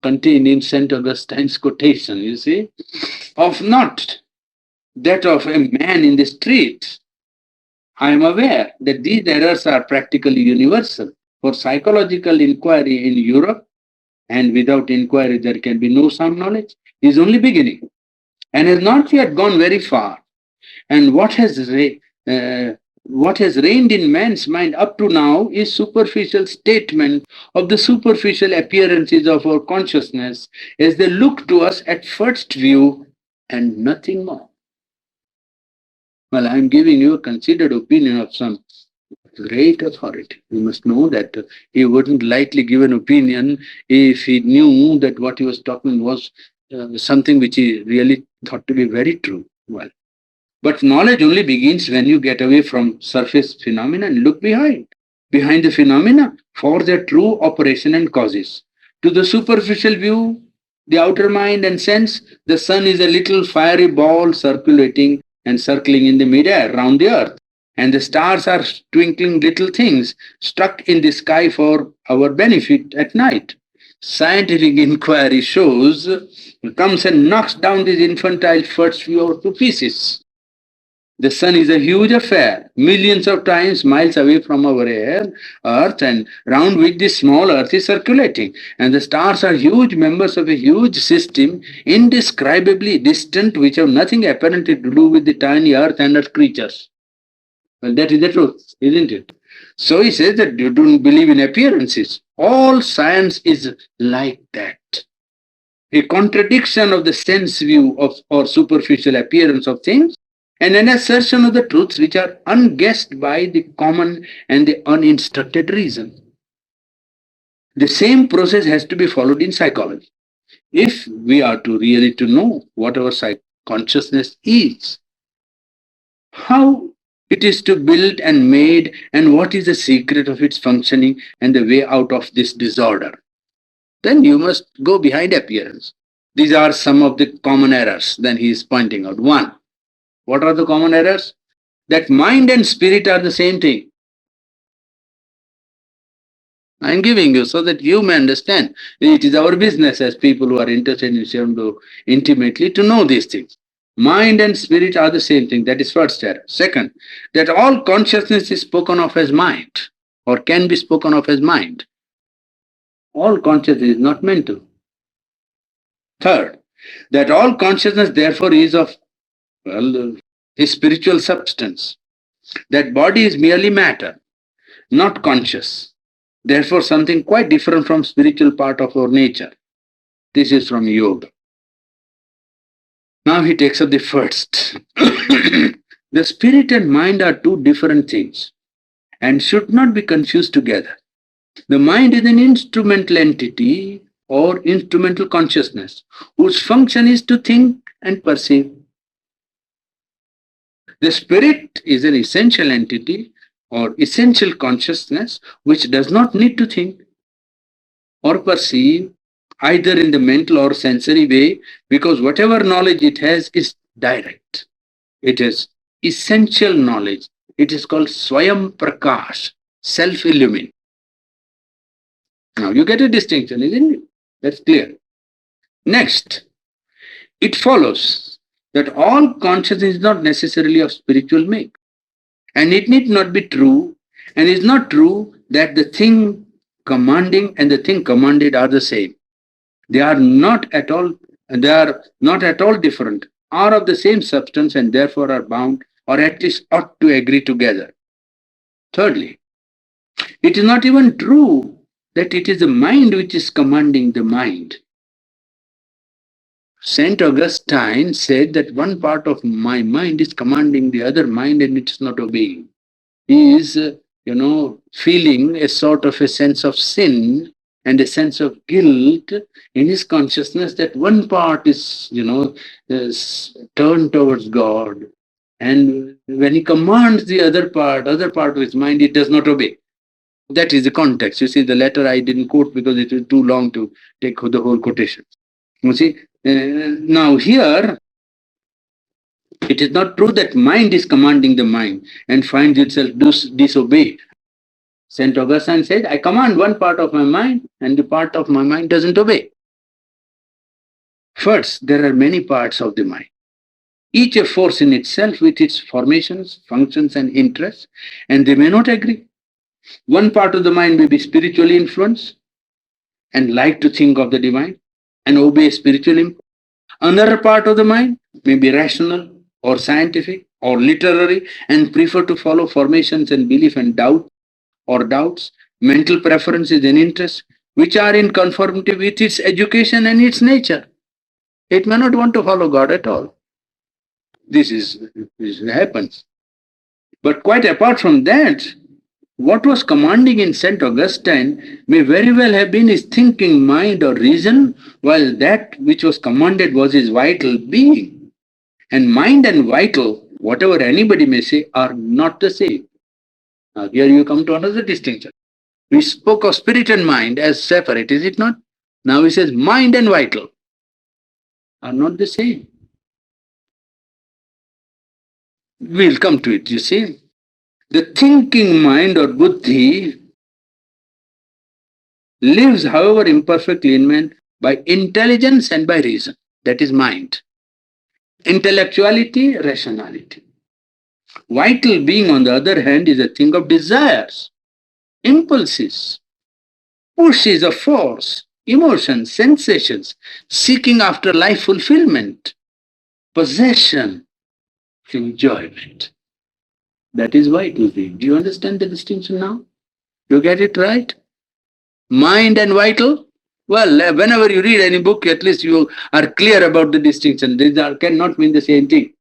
contained in St. Augustine's quotation, you see, of not that of a man in the street. I am aware that these errors are practically universal. For psychological inquiry in Europe, and without inquiry there can be no sound knowledge, is only beginning and has not yet gone very far. And what has reigned in man's mind up to now is superficial statement of the superficial appearances of our consciousness as they look to us at first view, and nothing more. Well, I am giving you a considered opinion of some great authority. You must know that he wouldn't lightly give an opinion if he knew that what he was talking was something which he really thought to be very true. Well, but knowledge only begins when you get away from surface phenomena and look behind the phenomena for their true operation and causes. To the superficial view, the outer mind and sense, the sun is a little fiery ball circulating and circling in the midair round the earth, and the stars are twinkling little things struck in the sky for our benefit at night. Scientific inquiry comes and knocks down this infantile first view to pieces. The sun is a huge affair, millions of times miles away from our earth, and round which this small earth is circulating. And the stars are huge members of a huge system, indescribably distant, which have nothing apparently to do with the tiny earth and earth creatures. Well, that is the truth, isn't it? So he says that you don't believe in appearances. All science is like that. A contradiction of the sense view of or superficial appearance of things, and an assertion of the truths which are unguessed by the common and the uninstructed reason. The same process has to be followed in psychology. If we are to really to know what our consciousness is, how it is to build and made, and what is the secret of its functioning and the way out of this disorder, then you must go behind appearance. These are some of the common errors. Then he is pointing out. One, what are the common errors? That mind and spirit are the same thing. I am giving you so that you may understand. It is our business as people who are interested in Shivandu intimately to know these things. Mind and spirit are the same thing. That is first error. Second, that all consciousness is spoken of as mind, or can be spoken of as mind. All consciousness is not mental. Third, that all consciousness therefore is of, a spiritual substance. That body is merely matter. not conscious. Therefore, something quite different from spiritual part of our nature. This is from yoga. Now he takes up the first. The spirit and mind are two different things and should not be confused together. The mind is an instrumental entity or instrumental consciousness whose function is to think and perceive. The spirit is an essential entity or essential consciousness which does not need to think or perceive either in the mental or sensory way, because whatever knowledge it has is direct. It is essential knowledge. It is called Swayam Prakash, self-illumined. Now you get a distinction, isn't it? That's clear. Next, it follows that all consciousness is not necessarily of spiritual make. And it need not be true, and it is not true that the thing commanding and the thing commanded are the same. They are not at all, different, are of the same substance and therefore are bound or at least ought to agree together. Thirdly, it is not even true that it is the mind which is commanding the mind. Saint Augustine said that one part of my mind is commanding the other mind and it is not obeying. He is, feeling a sort of a sense of sin and a sense of guilt in his consciousness that one part is turned towards God. And when he commands the other part of his mind, it does not obey. That is the context. You see, the letter I didn't quote because it was too long to take the whole quotation. You see, now here, it is not true that mind is commanding the mind and finds itself disobeyed. St. Augustine said, I command one part of my mind and the part of my mind doesn't obey. First, there are many parts of the mind, each a force in itself with its formations, functions, and interests, and they may not agree. One part of the mind may be spiritually influenced and like to think of the divine and obey spiritual impulse. Another part of the mind may be rational or scientific or literary and prefer to follow formations and belief and doubt or doubts, mental preferences and interests, which are in conformity with its education and its nature. It may not want to follow God at all. This happens. But quite apart from that, what was commanding in St. Augustine may very well have been his thinking mind or reason, while that which was commanded was his vital being. And mind and vital, whatever anybody may say, are not the same. Now here you come to another distinction. We spoke of spirit and mind as separate, is it not? Now he says mind and vital are not the same. We'll come to it, you see. The thinking mind or buddhi lives, however imperfectly in man, by intelligence and by reason. That is mind. Intellectuality, rationality. Vital being, on the other hand, is a thing of desires, impulses, pushes of force, emotions, sensations, seeking after life fulfillment, possession, enjoyment. That is vital being. Do you understand the distinction now? You get it right? Mind and vital? Well, whenever you read any book, at least you are clear about the distinction. These cannot mean the same thing.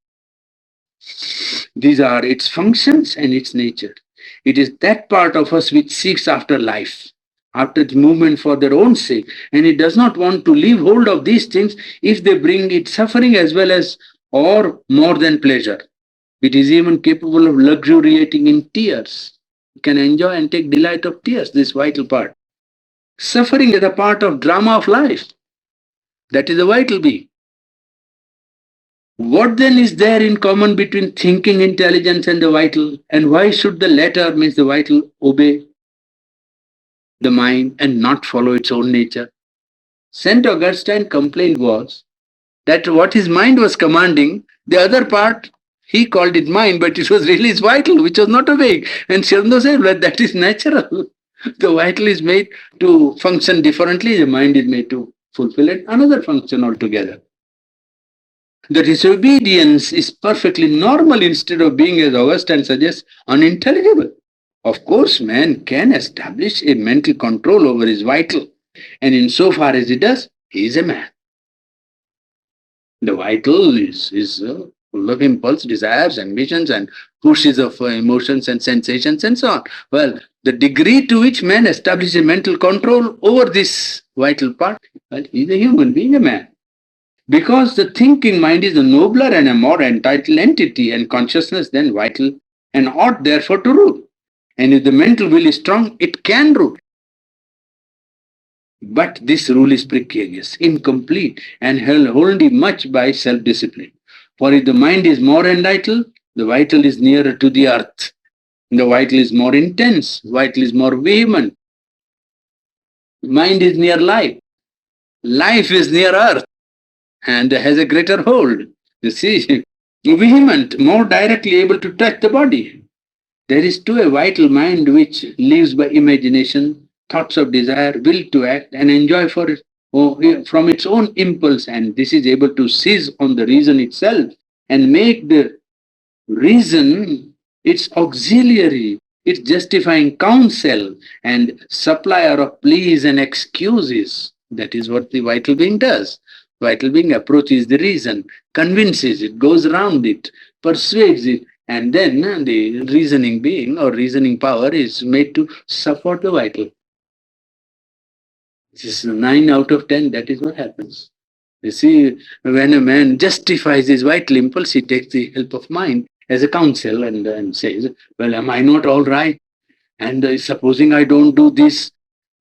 These are its functions and its nature. It is that part of us which seeks after life, after its movement for their own sake, and it does not want to leave hold of these things if they bring it suffering as well as or more than pleasure. It is even capable of luxuriating in tears. It can enjoy and take delight of tears, this vital part. Suffering is a part of drama of life. That is a vital being. What then is there in common between thinking intelligence and the vital? And why should the latter, means the vital, obey the mind and not follow its own nature? St. Augustine's complaint was that what his mind was commanding, the other part, he called it mind, but it was really his vital, which was not obeying. And Shirndo said, well, that is natural. The vital is made to function differently, the mind is made to fulfill it, another function altogether. The disobedience is perfectly normal instead of being, as Augustine suggests, unintelligible Of course, man can establish a mental control over his vital, and insofar as he does, he is a man. The vital is full of impulse, desires, ambitions, and pushes of emotions and sensations and so on. Well, the degree to which man establishes mental control over this vital part, well, he is a human being, a man. Because the thinking mind is a nobler and a more entitled entity, and consciousness then vital and ought therefore to rule. And if the mental will is strong, it can rule. But this rule is precarious, incomplete, and held only much by self discipline. For if the mind is more entitled, the vital is nearer to the earth. The vital is more intense, vital is more vehement. Mind is near life. Life is near earth and has a greater hold. You see, vehement, more directly able to touch the body. There is too a vital mind which lives by imagination, thoughts of desire, will to act, and enjoy for it, from its own impulse, and this is able to seize on the reason itself and make the reason its auxiliary, its justifying counsel and supplier of pleas and excuses. That is what the vital being does. Vital being approaches the reason, convinces it, goes around it, persuades it, and then the reasoning being or reasoning power is made to support the vital. This is 9 out of 10. That is what happens. You see, when a man justifies his vital impulse, he takes the help of mind as a counsel and says, well, am I not all right? And supposing I don't do this,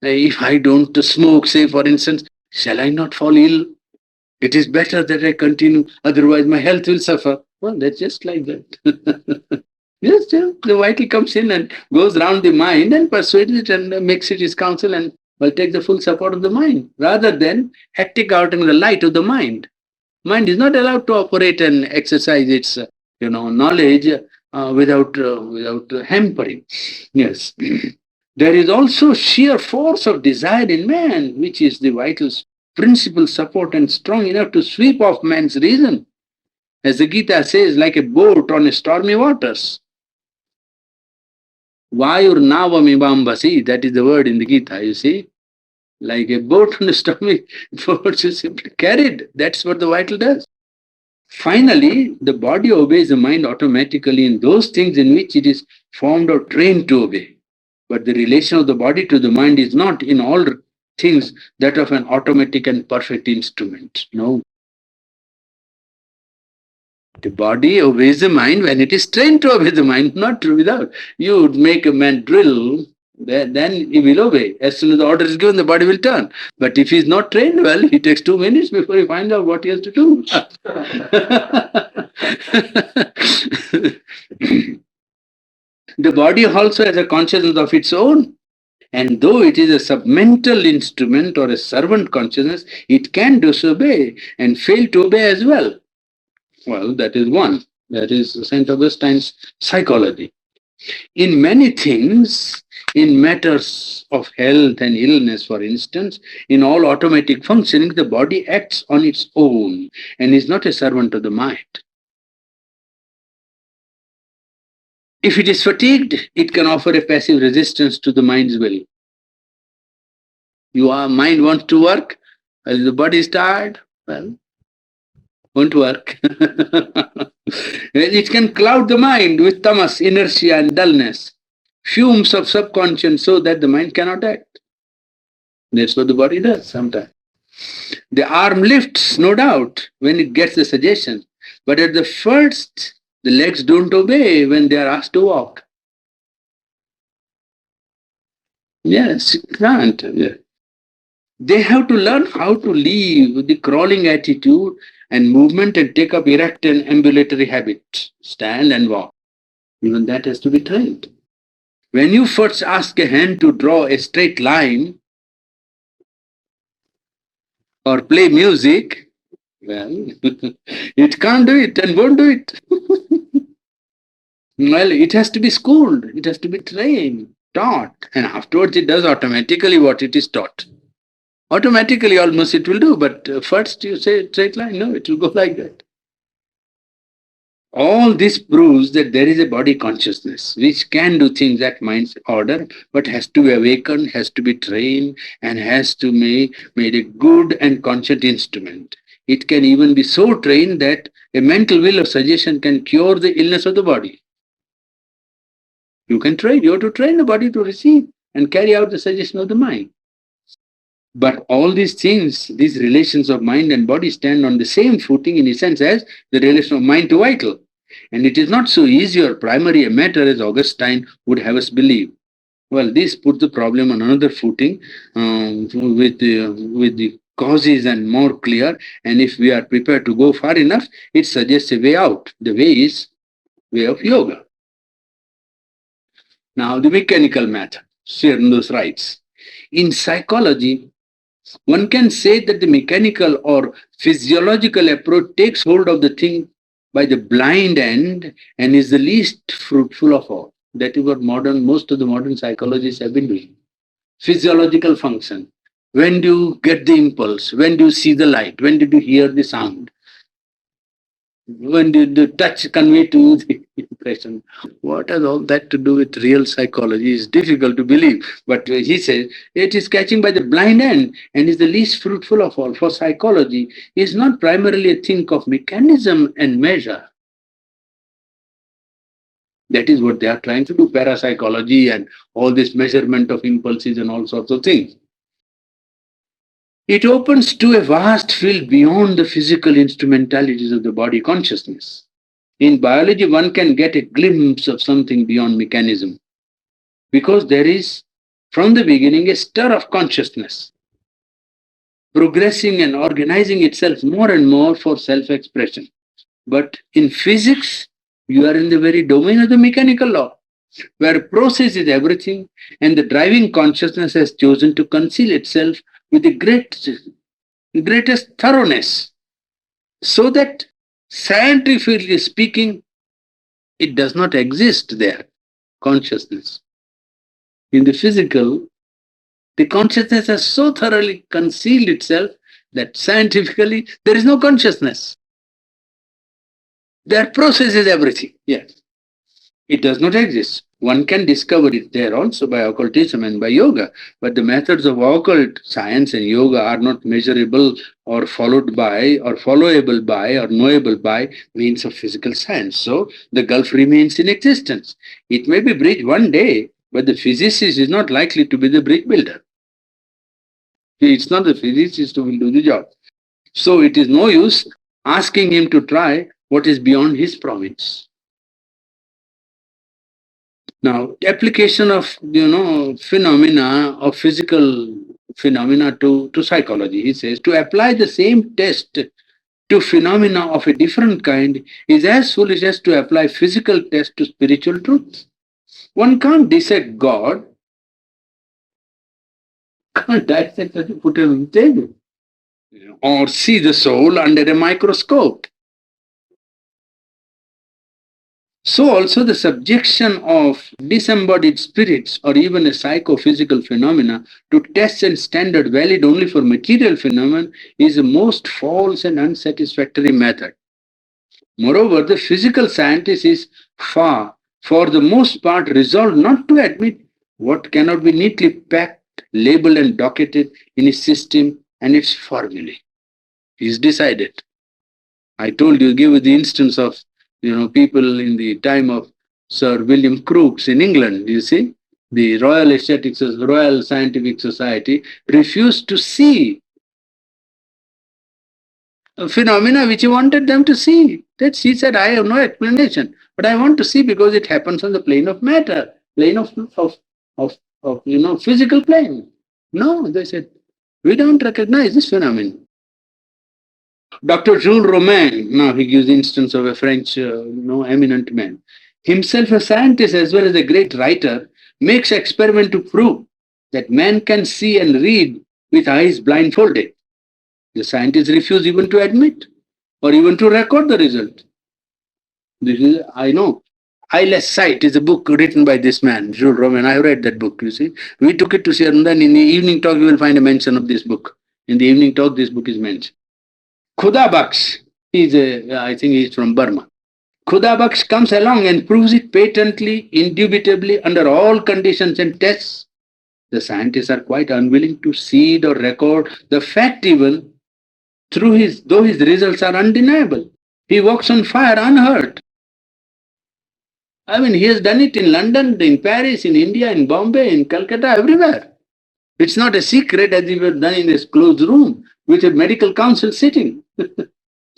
if I don't smoke, say for instance, shall I not fall ill? It is better that I continue, otherwise my health will suffer. Well, that's just like that. Yes, yeah, the vital comes in and goes round the mind and persuades it and makes it his counsel and will take the full support of the mind rather than acting out in the light of the mind. Mind is not allowed to operate and exercise its knowledge without hampering. Yes. There is also sheer force of desire in man, which is the vital principle support and strong enough to sweep off man's reason. As the Gita says, like a boat on stormy waters. Vayur navamibambasi, that is the word in the Gita, you see. Like a boat on a stormy boat is simply carried. That's what the vital does. Finally, the body obeys the mind automatically in those things in which it is formed or trained to obey. But the relation of the body to the mind is not in all things that of an automatic and perfect instrument. No. The body obeys the mind when it is trained to obey the mind, not without. You would make a man drill, then he will obey. As soon as the order is given, the body will turn. But if he is not trained well, he takes 2 minutes before he finds out what he has to do. The body also has a consciousness of its own. And though it is a submental instrument or a servant consciousness, it can disobey and fail to obey as well. Well, that is one. That is St. Augustine's psychology. In many things, in matters of health and illness, for instance, in all automatic functioning, the body acts on its own and is not a servant of the mind. If it is fatigued, it can offer a passive resistance to the mind's will. Your mind wants to work, well, the body is tired, well, won't work. It can cloud the mind with tamas, inertia and dullness, fumes of subconscious so that the mind cannot act. That's what the body does sometimes. The arm lifts, no doubt, when it gets the suggestion, but at the first, the legs don't obey when they are asked to walk. Yes, it can't. They have to learn how to leave the crawling attitude and movement and take up erect and ambulatory habit, stand and walk. Even that has to be trained. When you first ask a hand to draw a straight line or play music, well, it can't do it and won't do it. Well, it has to be schooled, it has to be trained, taught, and afterwards it does automatically what it is taught. Automatically almost it will do, but first you say straight line, no, it will go like that. All this proves that there is a body consciousness which can do things at mind's order, but has to be awakened, has to be trained, and has to be made a good and conscious instrument. It can even be so trained that a mental will or suggestion can cure the illness of the body. You have to train the body to receive and carry out the suggestion of the mind. But all these things, these relations of mind and body stand on the same footing in essence as the relation of mind to vital. And it is not so easy or primary a matter as Augustine would have us believe. Well, this puts the problem on another footing with the causes and more clear. And if we are prepared to go far enough, it suggests a way out. The way is way of yoga. Now, the mechanical method, Cernus writes. In psychology, one can say that the mechanical or physiological approach takes hold of the thing by the blind end and is the least fruitful of all. That is what most of the modern psychologists have been doing. Physiological function. When do you get the impulse? When do you see the light? When did you hear the sound? When did the touch convey to the impression? What has all that to do with real psychology? It's difficult to believe. But he says it is catching by the blind end and is the least fruitful of all. For psychology is not primarily a thing of mechanism and measure. That is what they are trying to do, parapsychology and all this measurement of impulses and all sorts of things. It opens to a vast field beyond the physical instrumentalities of the body consciousness. In biology, one can get a glimpse of something beyond mechanism because there is, from the beginning, a stir of consciousness progressing and organizing itself more and more for self expression. But in physics, you are in the very domain of the mechanical law, where process is everything and the driving consciousness has chosen to conceal itself with the greatest thoroughness, so that scientifically speaking, it does not exist there, consciousness. In the physical, the consciousness has so thoroughly concealed itself that scientifically there is no consciousness. Their process is everything. Yes. It does not exist. One can discover it there also by occultism and by yoga, but the methods of occult science and yoga are not measurable or followed by or followable by or knowable by means of physical science. So the gulf remains in existence. It may be bridged one day, but the physicist is not likely to be the bridge builder. It's not the physicist who will do the job. So it is no use asking him to try what is beyond his province. Now, application of phenomena of physical phenomena to psychology. He says to apply the same test to phenomena of a different kind is as foolish as to apply physical test to spiritual truths. One can't dissect God, can't dissect it, put it on the table, or see the soul under a microscope. So also the subjection of disembodied spirits or even a psychophysical phenomena to tests and standard valid only for material phenomena is a most false and unsatisfactory method. Moreover, the physical scientist is for the most part, resolved not to admit what cannot be neatly packed, labeled, and docketed in his system and its formulae. He is decided. I told you, give the instance of people in the time of Sir William Crookes in England. You see, the Royal Scientific Society refused to see a phenomena which he wanted them to see. That he said, I have no explanation, but I want to see because it happens on the plane of matter, plane of physical plane. No, they said, we don't recognize this phenomenon. Dr. Jules Romain, now he gives the instance of a French eminent man, himself a scientist as well as a great writer, makes experiment to prove that man can see and read with eyes blindfolded. The scientists refuse even to admit or even to record the result. This is, I know. Eyeless Sight is a book written by this man, Jules Romain. I have read that book, you see. We took it to Sierra, and in the evening talk, you will find a mention of this book. In the evening talk, this book is mentioned. Khuda Baksh, I think he's from Burma. Khuda Baksh comes along and proves it patently, indubitably, under all conditions and tests. The scientists are quite unwilling to cede or record the fact even though his results are undeniable. He walks on fire unhurt. I mean, he has done it in London, in Paris, in India, in Bombay, in Calcutta, everywhere. It's not a secret as he was done in his closed room with a medical council sitting.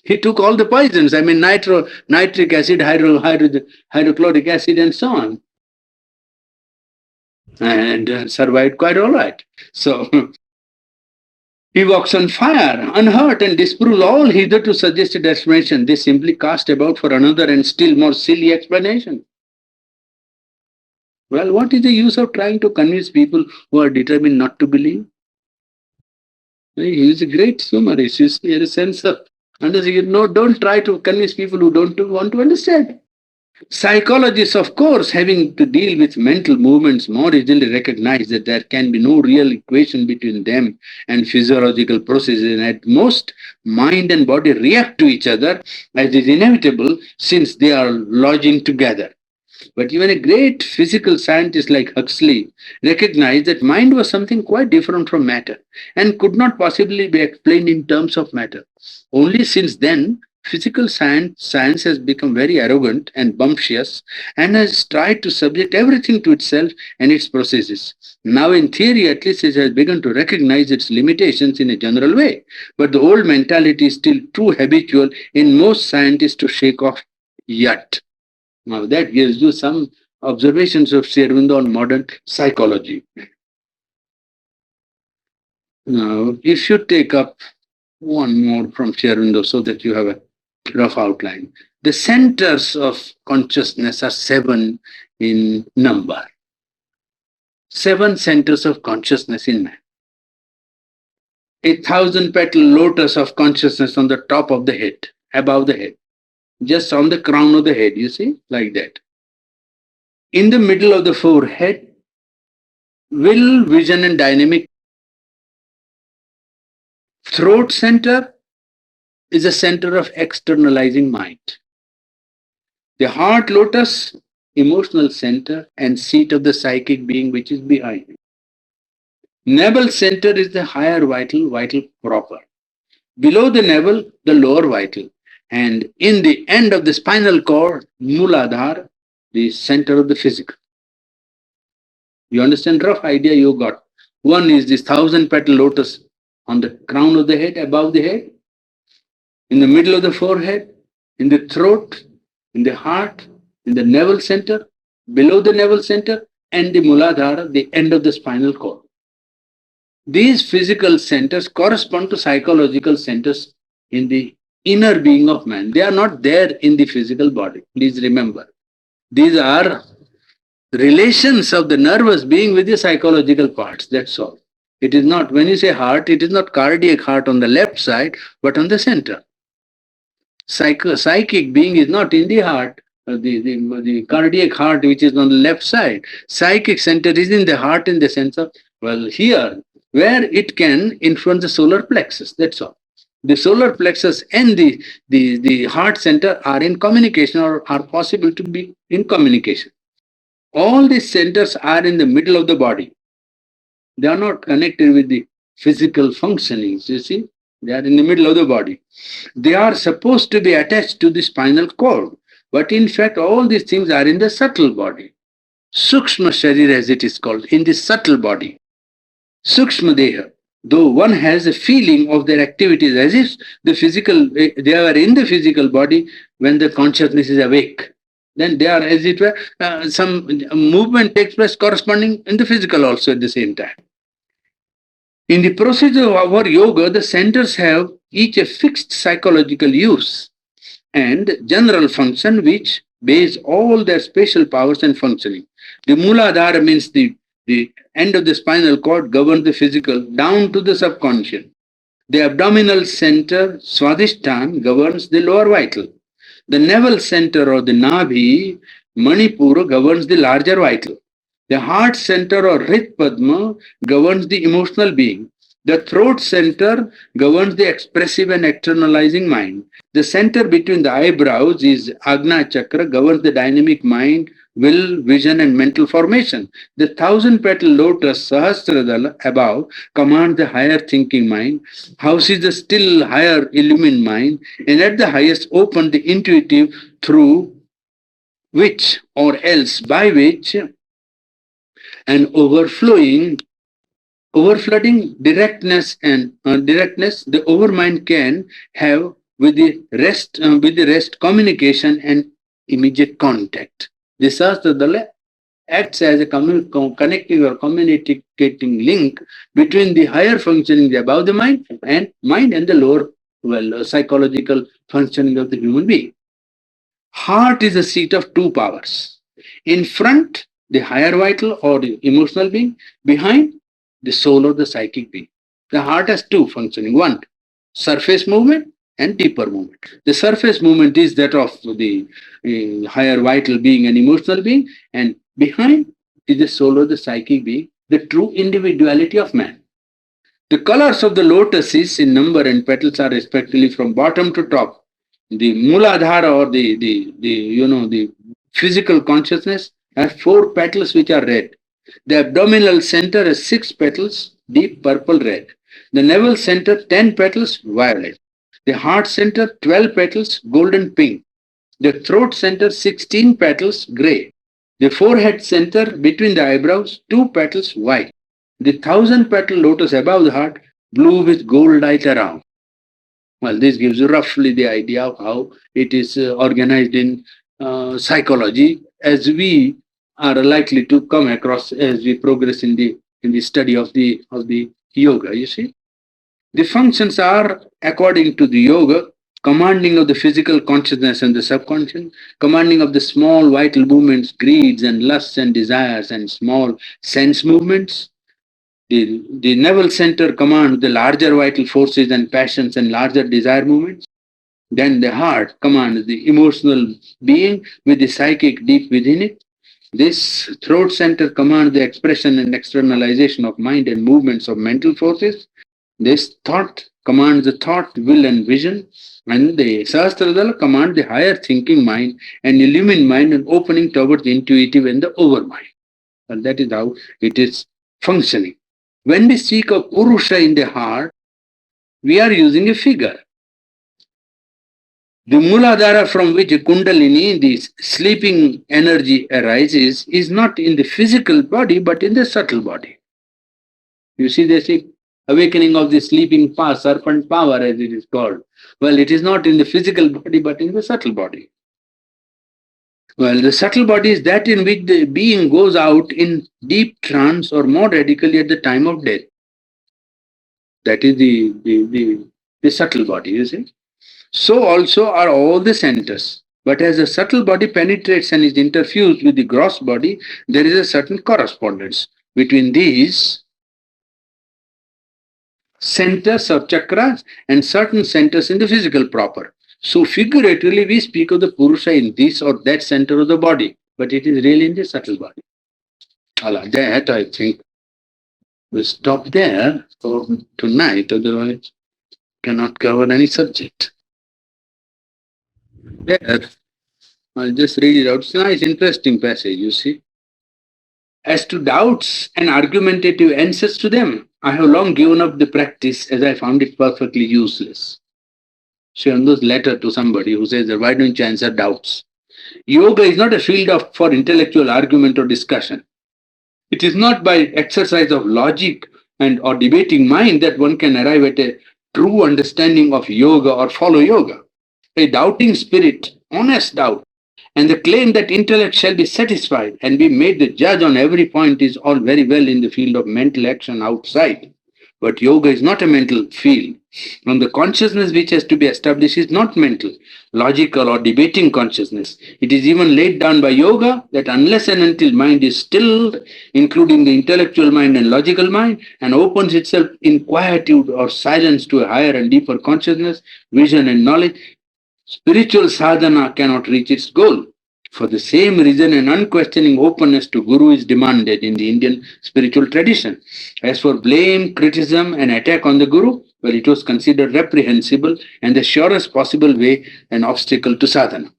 He took all the poisons, I mean, nitric acid, hydrochloric acid, and so on, and survived quite all right. So he walks on fire, unhurt, and disproves all hitherto suggested explanation. They simply cast about for another and still more silly explanation. Well, what is the use of trying to convince people who are determined not to believe? He is a great humorist. You see, a sense of understanding. No, don't try to convince people who don't want to understand. Psychologists, of course, having to deal with mental movements, more easily recognize that there can be no real equation between them and physiological processes, and at most, mind and body react to each other as is inevitable since they are lodging together. But even a great physical scientist like Huxley recognized that mind was something quite different from matter and could not possibly be explained in terms of matter. Only since then, physical science has become very arrogant and bumptious and has tried to subject everything to itself and its processes. Now, in theory, at least, it has begun to recognize its limitations in a general way. But the old mentality is still too habitual in most scientists to shake off yet. Now, that gives you some observations of Sri Aurobindo on modern psychology. Now, if you take up one more from Sri Aurobindo so that you have a rough outline. The centers of consciousness are 7 in number. 7 centers of consciousness in man. 1,000-petal lotus of consciousness on the top of the head, above the head, just on the crown of the head, you see, like that. In the middle of the forehead, will, vision, and dynamic. Throat center is a center of externalizing mind. The heart lotus, emotional center and seat of the psychic being which is behind. Navel center is the higher vital, vital proper. Below the navel, the lower vital. And in the end of the spinal cord, Mooladhara, the center of the physical. You understand rough idea you got. One is this 1,000-petal lotus on the crown of the head, above the head, in the middle of the forehead, in the throat, in the heart, in the navel center, below the navel center, and the Mooladhara, the end of the spinal cord. These physical centers correspond to psychological centers in the inner being of man. They are not there in the physical body. Please remember. These are relations of the nervous being with the psychological parts. That's all. It is not, when you say heart, it is not cardiac heart on the left side, but on the center. Psychic being is not in the heart, the cardiac heart which is on the left side. Psychic center is in the heart in the sense of, well, here, where it can influence the solar plexus. That's all. The solar plexus and the heart center are in communication or are possible to be in communication. All these centers are in the middle of the body. They are not connected with the physical functionings, you see. They are in the middle of the body. They are supposed to be attached to the spinal cord. But in fact, all these things are in the subtle body. Sukshma Sharir, as it is called, in the subtle body. Sukshma Deha. Though one has a feeling of their activities as if they are in the physical body when the consciousness is awake. Then they are, as it were, some movement takes place corresponding in the physical also at the same time. In the process of our yoga, the centers have each a fixed psychological use and general function which base all their spatial powers and functioning. The Mooladhara means the end of the spinal cord governs the physical down to the subconscious. The abdominal center, Swadhisthana, governs the lower vital. The navel center or the Nabhi, Manipura, governs the larger vital. The heart center or Hrit Padma governs the emotional being. The throat center governs the expressive and externalizing mind. The center between the eyebrows is Agna Chakra, governs the dynamic mind, will, vision, and mental formation. The thousand petal lotus Sahasradala above commands the higher thinking mind, houses the still higher illumined mind, and at the highest open the intuitive through which or else by which an overflooding directness the overmind can have with the rest communication and immediate contact. This Sahasradala acts as a connecting or communicating link between the higher functioning above the mind and the lower psychological functioning of the human being. Heart is the seat of two powers. In front, the higher vital or the emotional being. Behind, the soul or the psychic being. The heart has two functioning. One, surface movement and deeper movement. The surface movement is that of the higher vital being and emotional being, and behind is the soul or the psychic being, the true individuality of man. The colors of the lotus is in number and petals are respectively from bottom to top. The Muladhara or the physical consciousness has four petals which are red. The abdominal center has six petals, deep purple red. The navel center, 10 petals, violet. The heart center, 12 petals, golden pink. The throat center, 16 petals, gray. The forehead center, between the eyebrows, 2 petals, white. The thousand petal lotus above the heart, blue with gold light around. Well, this gives you roughly the idea of how it is organized in psychology, as we are likely to come across as we progress in the study of the yoga. You see, the functions are according to the yoga: commanding of the physical consciousness and the subconscious, commanding of the small vital movements, greeds and lusts and desires, and small sense movements. The navel center commands the larger vital forces and passions and larger desire movements. Then the heart commands the emotional being with the psychic deep within it. This throat center commands the expression and externalization of mind and movements of mental forces. This thought commands the thought, will, and vision. And the Sahasradala commands the higher thinking mind and illumined mind and opening towards the intuitive and the overmind. And that is how it is functioning. When we speak of Purusha in the heart, we are using a figure. The Muladhara from which Kundalini, the sleeping energy, arises is not in the physical body but in the subtle body. You see, they say awakening of the sleeping power, serpent power as it is called. Well, it is not in the physical body but in the subtle body. Well, the subtle body is that in which the being goes out in deep trance or more radically at the time of death. That is the subtle body, you see. So also are all the centers. But as the subtle body penetrates and is interfused with the gross body, there is a certain correspondence between these centers of chakras and certain centers in the physical proper. So figuratively we speak of the Purusha in this or that center of the body, but it is really in the subtle body. That I think we'll stop there for tonight, otherwise cannot cover any subject. There, I'll just read it out. It's a nice, interesting passage, you see. As to doubts and argumentative answers to them, I have long given up the practice as I found it perfectly useless. Shando's letter to somebody who says that why don't you answer doubts? Yoga is not a field for intellectual argument or discussion. It is not by exercise of logic and or debating mind that one can arrive at a true understanding of yoga or follow yoga. A doubting spirit, honest doubt, and the claim that intellect shall be satisfied and be made the judge on every point is all very well in the field of mental action outside. But yoga is not a mental field. And the consciousness which has to be established is not mental, logical, or debating consciousness. It is even laid down by yoga that unless and until mind is stilled, including the intellectual mind and logical mind, and opens itself in quietude or silence to a higher and deeper consciousness, vision, and knowledge, spiritual sadhana cannot reach its goal. For the same reason, an unquestioning openness to Guru is demanded in the Indian spiritual tradition. As for blame, criticism, and attack on the Guru, well, it was considered reprehensible and the surest possible way an obstacle to sadhana.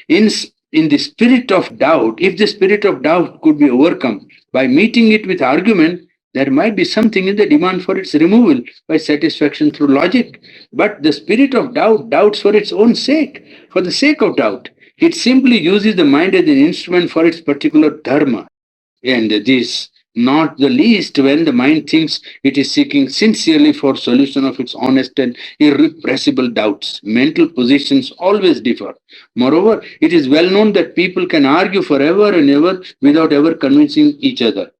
In, in the spirit of doubt, if the spirit of doubt could be overcome by meeting it with argument, there might be something in the demand for its removal by satisfaction through logic. But the spirit of doubt doubts for its own sake, for the sake of doubt. It simply uses the mind as an instrument for its particular dharma. And this, not the least, when the mind thinks it is seeking sincerely for solution of its honest and irrepressible doubts. Mental positions always differ. Moreover, it is well known that people can argue forever and ever without ever convincing each other.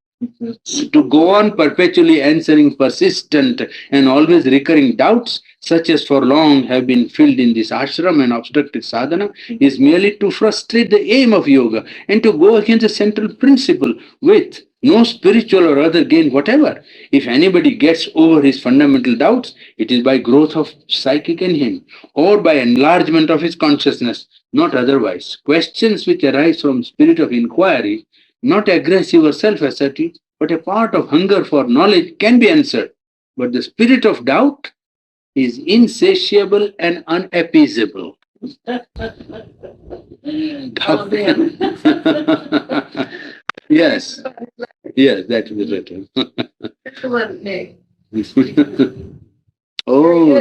To go on perpetually answering persistent and always recurring doubts, such as for long have been filled in this ashram and obstructed sadhana, is merely to frustrate the aim of yoga and to go against the central principle with no spiritual or other gain whatever. If anybody gets over his fundamental doubts, it is by growth of psychic in him or by enlargement of his consciousness, not otherwise. Questions which arise from spirit of inquiry, not aggressive or self-assertive, but a part of hunger for knowledge, can be answered. But the spirit of doubt is insatiable and unappeasable. Yes, yes, that is the letter. Oh,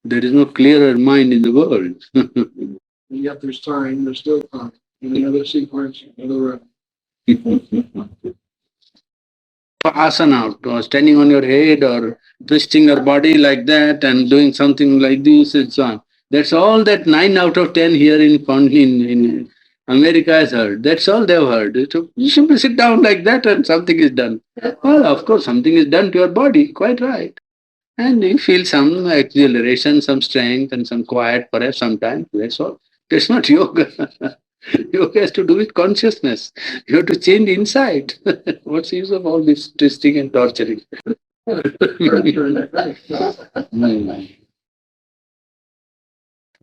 there is no clearer mind in the world. And yet there's time, there's still time. In another sequence, another Asana, standing on your head or twisting your body like that and doing something like this and so on. That's all that 9 out of 10 here in America has heard. That's all they've heard. So you simply sit down like that and something is done. Well, of course, something is done to your body, quite right. And you feel some exhilaration, some strength, and some quiet perhaps sometimes. That's all. That's not yoga. Yoga has to do with consciousness. You have to change inside. What's the use of all this twisting and torturing? Hmm.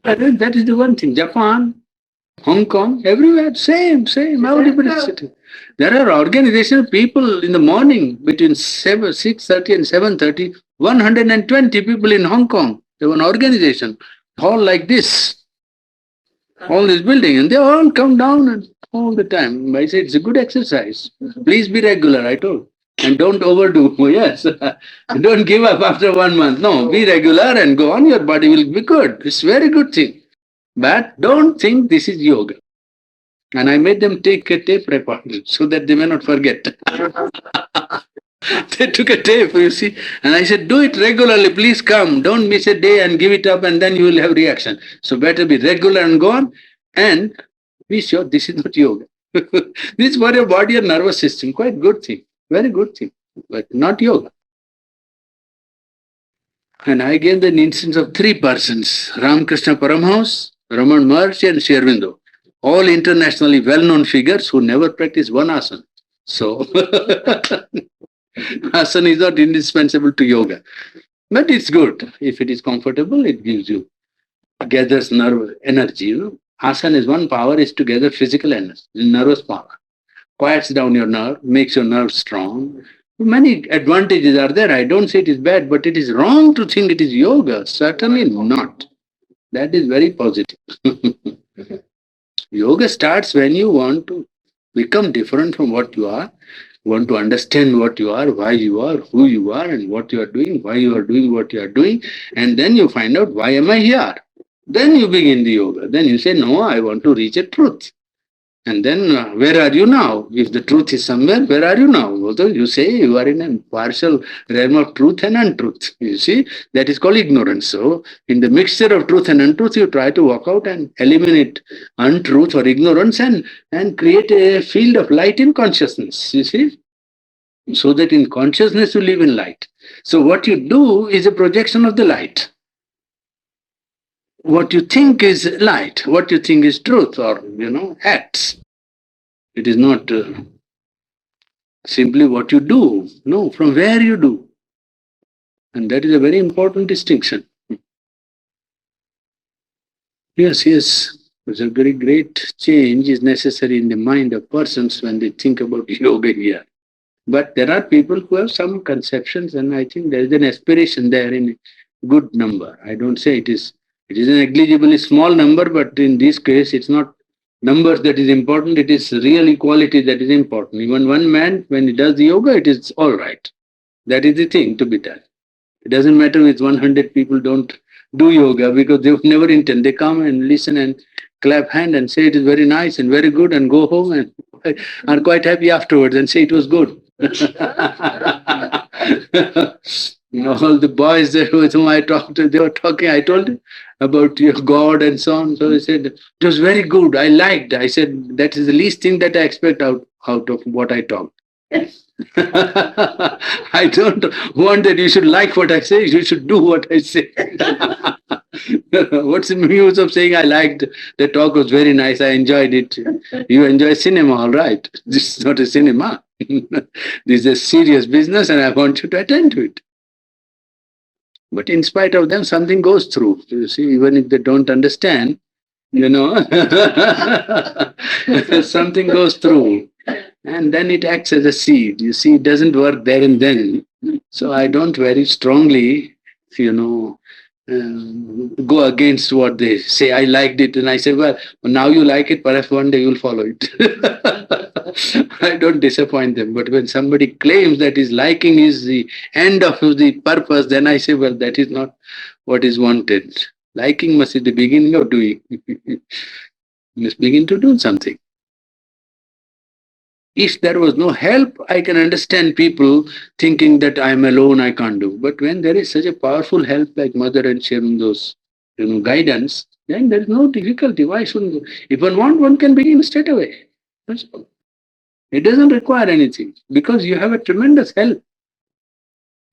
That is the one thing. Japan, Hong Kong, everywhere, same. Everybody is sitting. There are organizational people in the morning between 6:30 and 7:30, 120 people in Hong Kong. They have an organization, hall like this, all this building, and they all come down and all the time. I say it's a good exercise. Please be regular, I told. And don't overdo. Yes. Don't give up after 1 month. No, be regular and go on. Your body will be good. It's a very good thing. But don't think this is yoga. And I made them take a tape recorder so that they may not forget. They took a tape, you see, and I said, do it regularly, please come. Don't miss a day and give it up and then you will have reaction. So better be regular and go on and be sure this is not yoga. This is for your body and nervous system. Quite good thing. Very good thing. But not yoga. And I gave the instance of 3 persons, Ramakrishna Paramhans, Raman Maharshi and Sri Aurobindo. All internationally well-known figures who never practiced one asana. So, asana is not indispensable to yoga. But it's good. If it is comfortable, it gives you, gathers nerve energy. Asana is one power, is to gather physical energy, nervous power. Quiets down your nerve, makes your nerve strong. Many advantages are there. I don't say it is bad, but it is wrong to think it is yoga. Certainly not. That is very positive. Yoga starts when you want to become different from what you are, want to understand what you are, why you are, who you are, and what you are doing, why you are doing what you are doing, and then you find out, why am I here? Then you begin the yoga. Then you say, no, I want to reach a truth. And then, where are you now? If the truth is somewhere, where are you now? Although you say you are in a partial realm of truth and untruth. You see, that is called ignorance. So, in the mixture of truth and untruth, you try to walk out and eliminate untruth or ignorance and create a field of light in consciousness. You see? So that in consciousness you live in light. So, what you do is a projection of the light. What you think is light, what you think is truth, or, acts. It is not simply what you do. No, from where you do. And that is a very important distinction. Yes, yes. It's a very great change is necessary in the mind of persons when they think about yoga here. But there are people who have some conceptions, and I think there is an aspiration there in good number. I don't say it is a negligibly small number, but in this case, it's not numbers that is important. It is real equality that is important. Even one man, when he does the yoga, it is all right. That is the thing to be done. It doesn't matter if 100 people don't do yoga because they've never intend. They come and listen and clap hand and say it is very nice and very good and go home and are quite happy afterwards and say it was good. All the boys that with whom I talked to, they were talking. I told them about your God and so on. So they said it was very good. I liked. I said that is the least thing that I expect out of what I talked. I don't want that you should like what I say. You should do what I say. What's the use of saying I liked the talk was very nice. I enjoyed it. You enjoy cinema, all right. This is not a cinema. This is a serious business, and I want you to attend to it. But in spite of them, something goes through. You see, even if they don't understand, you know, something goes through. And then it acts as a seed. You see, it doesn't work there and then. So I don't very strongly, you know, go against what they say. I liked it, and I say, well, now you like it, perhaps one day you'll follow it. I don't disappoint them. But when somebody claims that his liking is the end of the purpose, then I say, well, that is not what is wanted. Liking must be the beginning of doing. You must begin to do something. If there was no help, I can understand people thinking that I am alone, I can't do. But when there is such a powerful help like Mother and Shem, those guidance, then there is no difficulty. Why shouldn't if one want, one can begin straight away. That's all. It doesn't require anything because you have a tremendous help.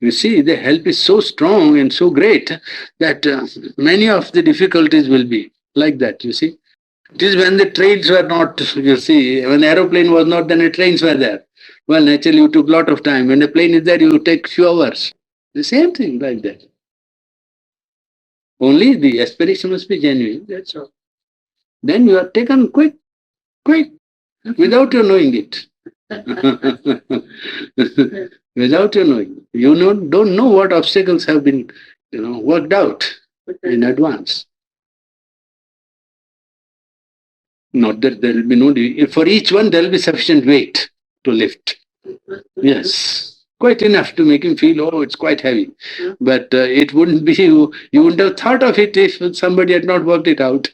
You see, the help is so strong and so great that many of the difficulties will be like that. You see. It is when the trains were not, you see, when the aeroplane was not, then the trains were there. Well, naturally, you took a lot of time. When the plane is there, you take few hours. The same thing like that. Only the aspiration must be genuine. That's all. Then you are taken quick, quick, without you knowing it. Without you knowing. You don't know what obstacles have been, worked out in advance. Not that there will be no, for each one, there will be sufficient weight to lift. Yes, quite enough to make him feel, oh, it's quite heavy. But it wouldn't be, you wouldn't have thought of it if somebody had not worked it out.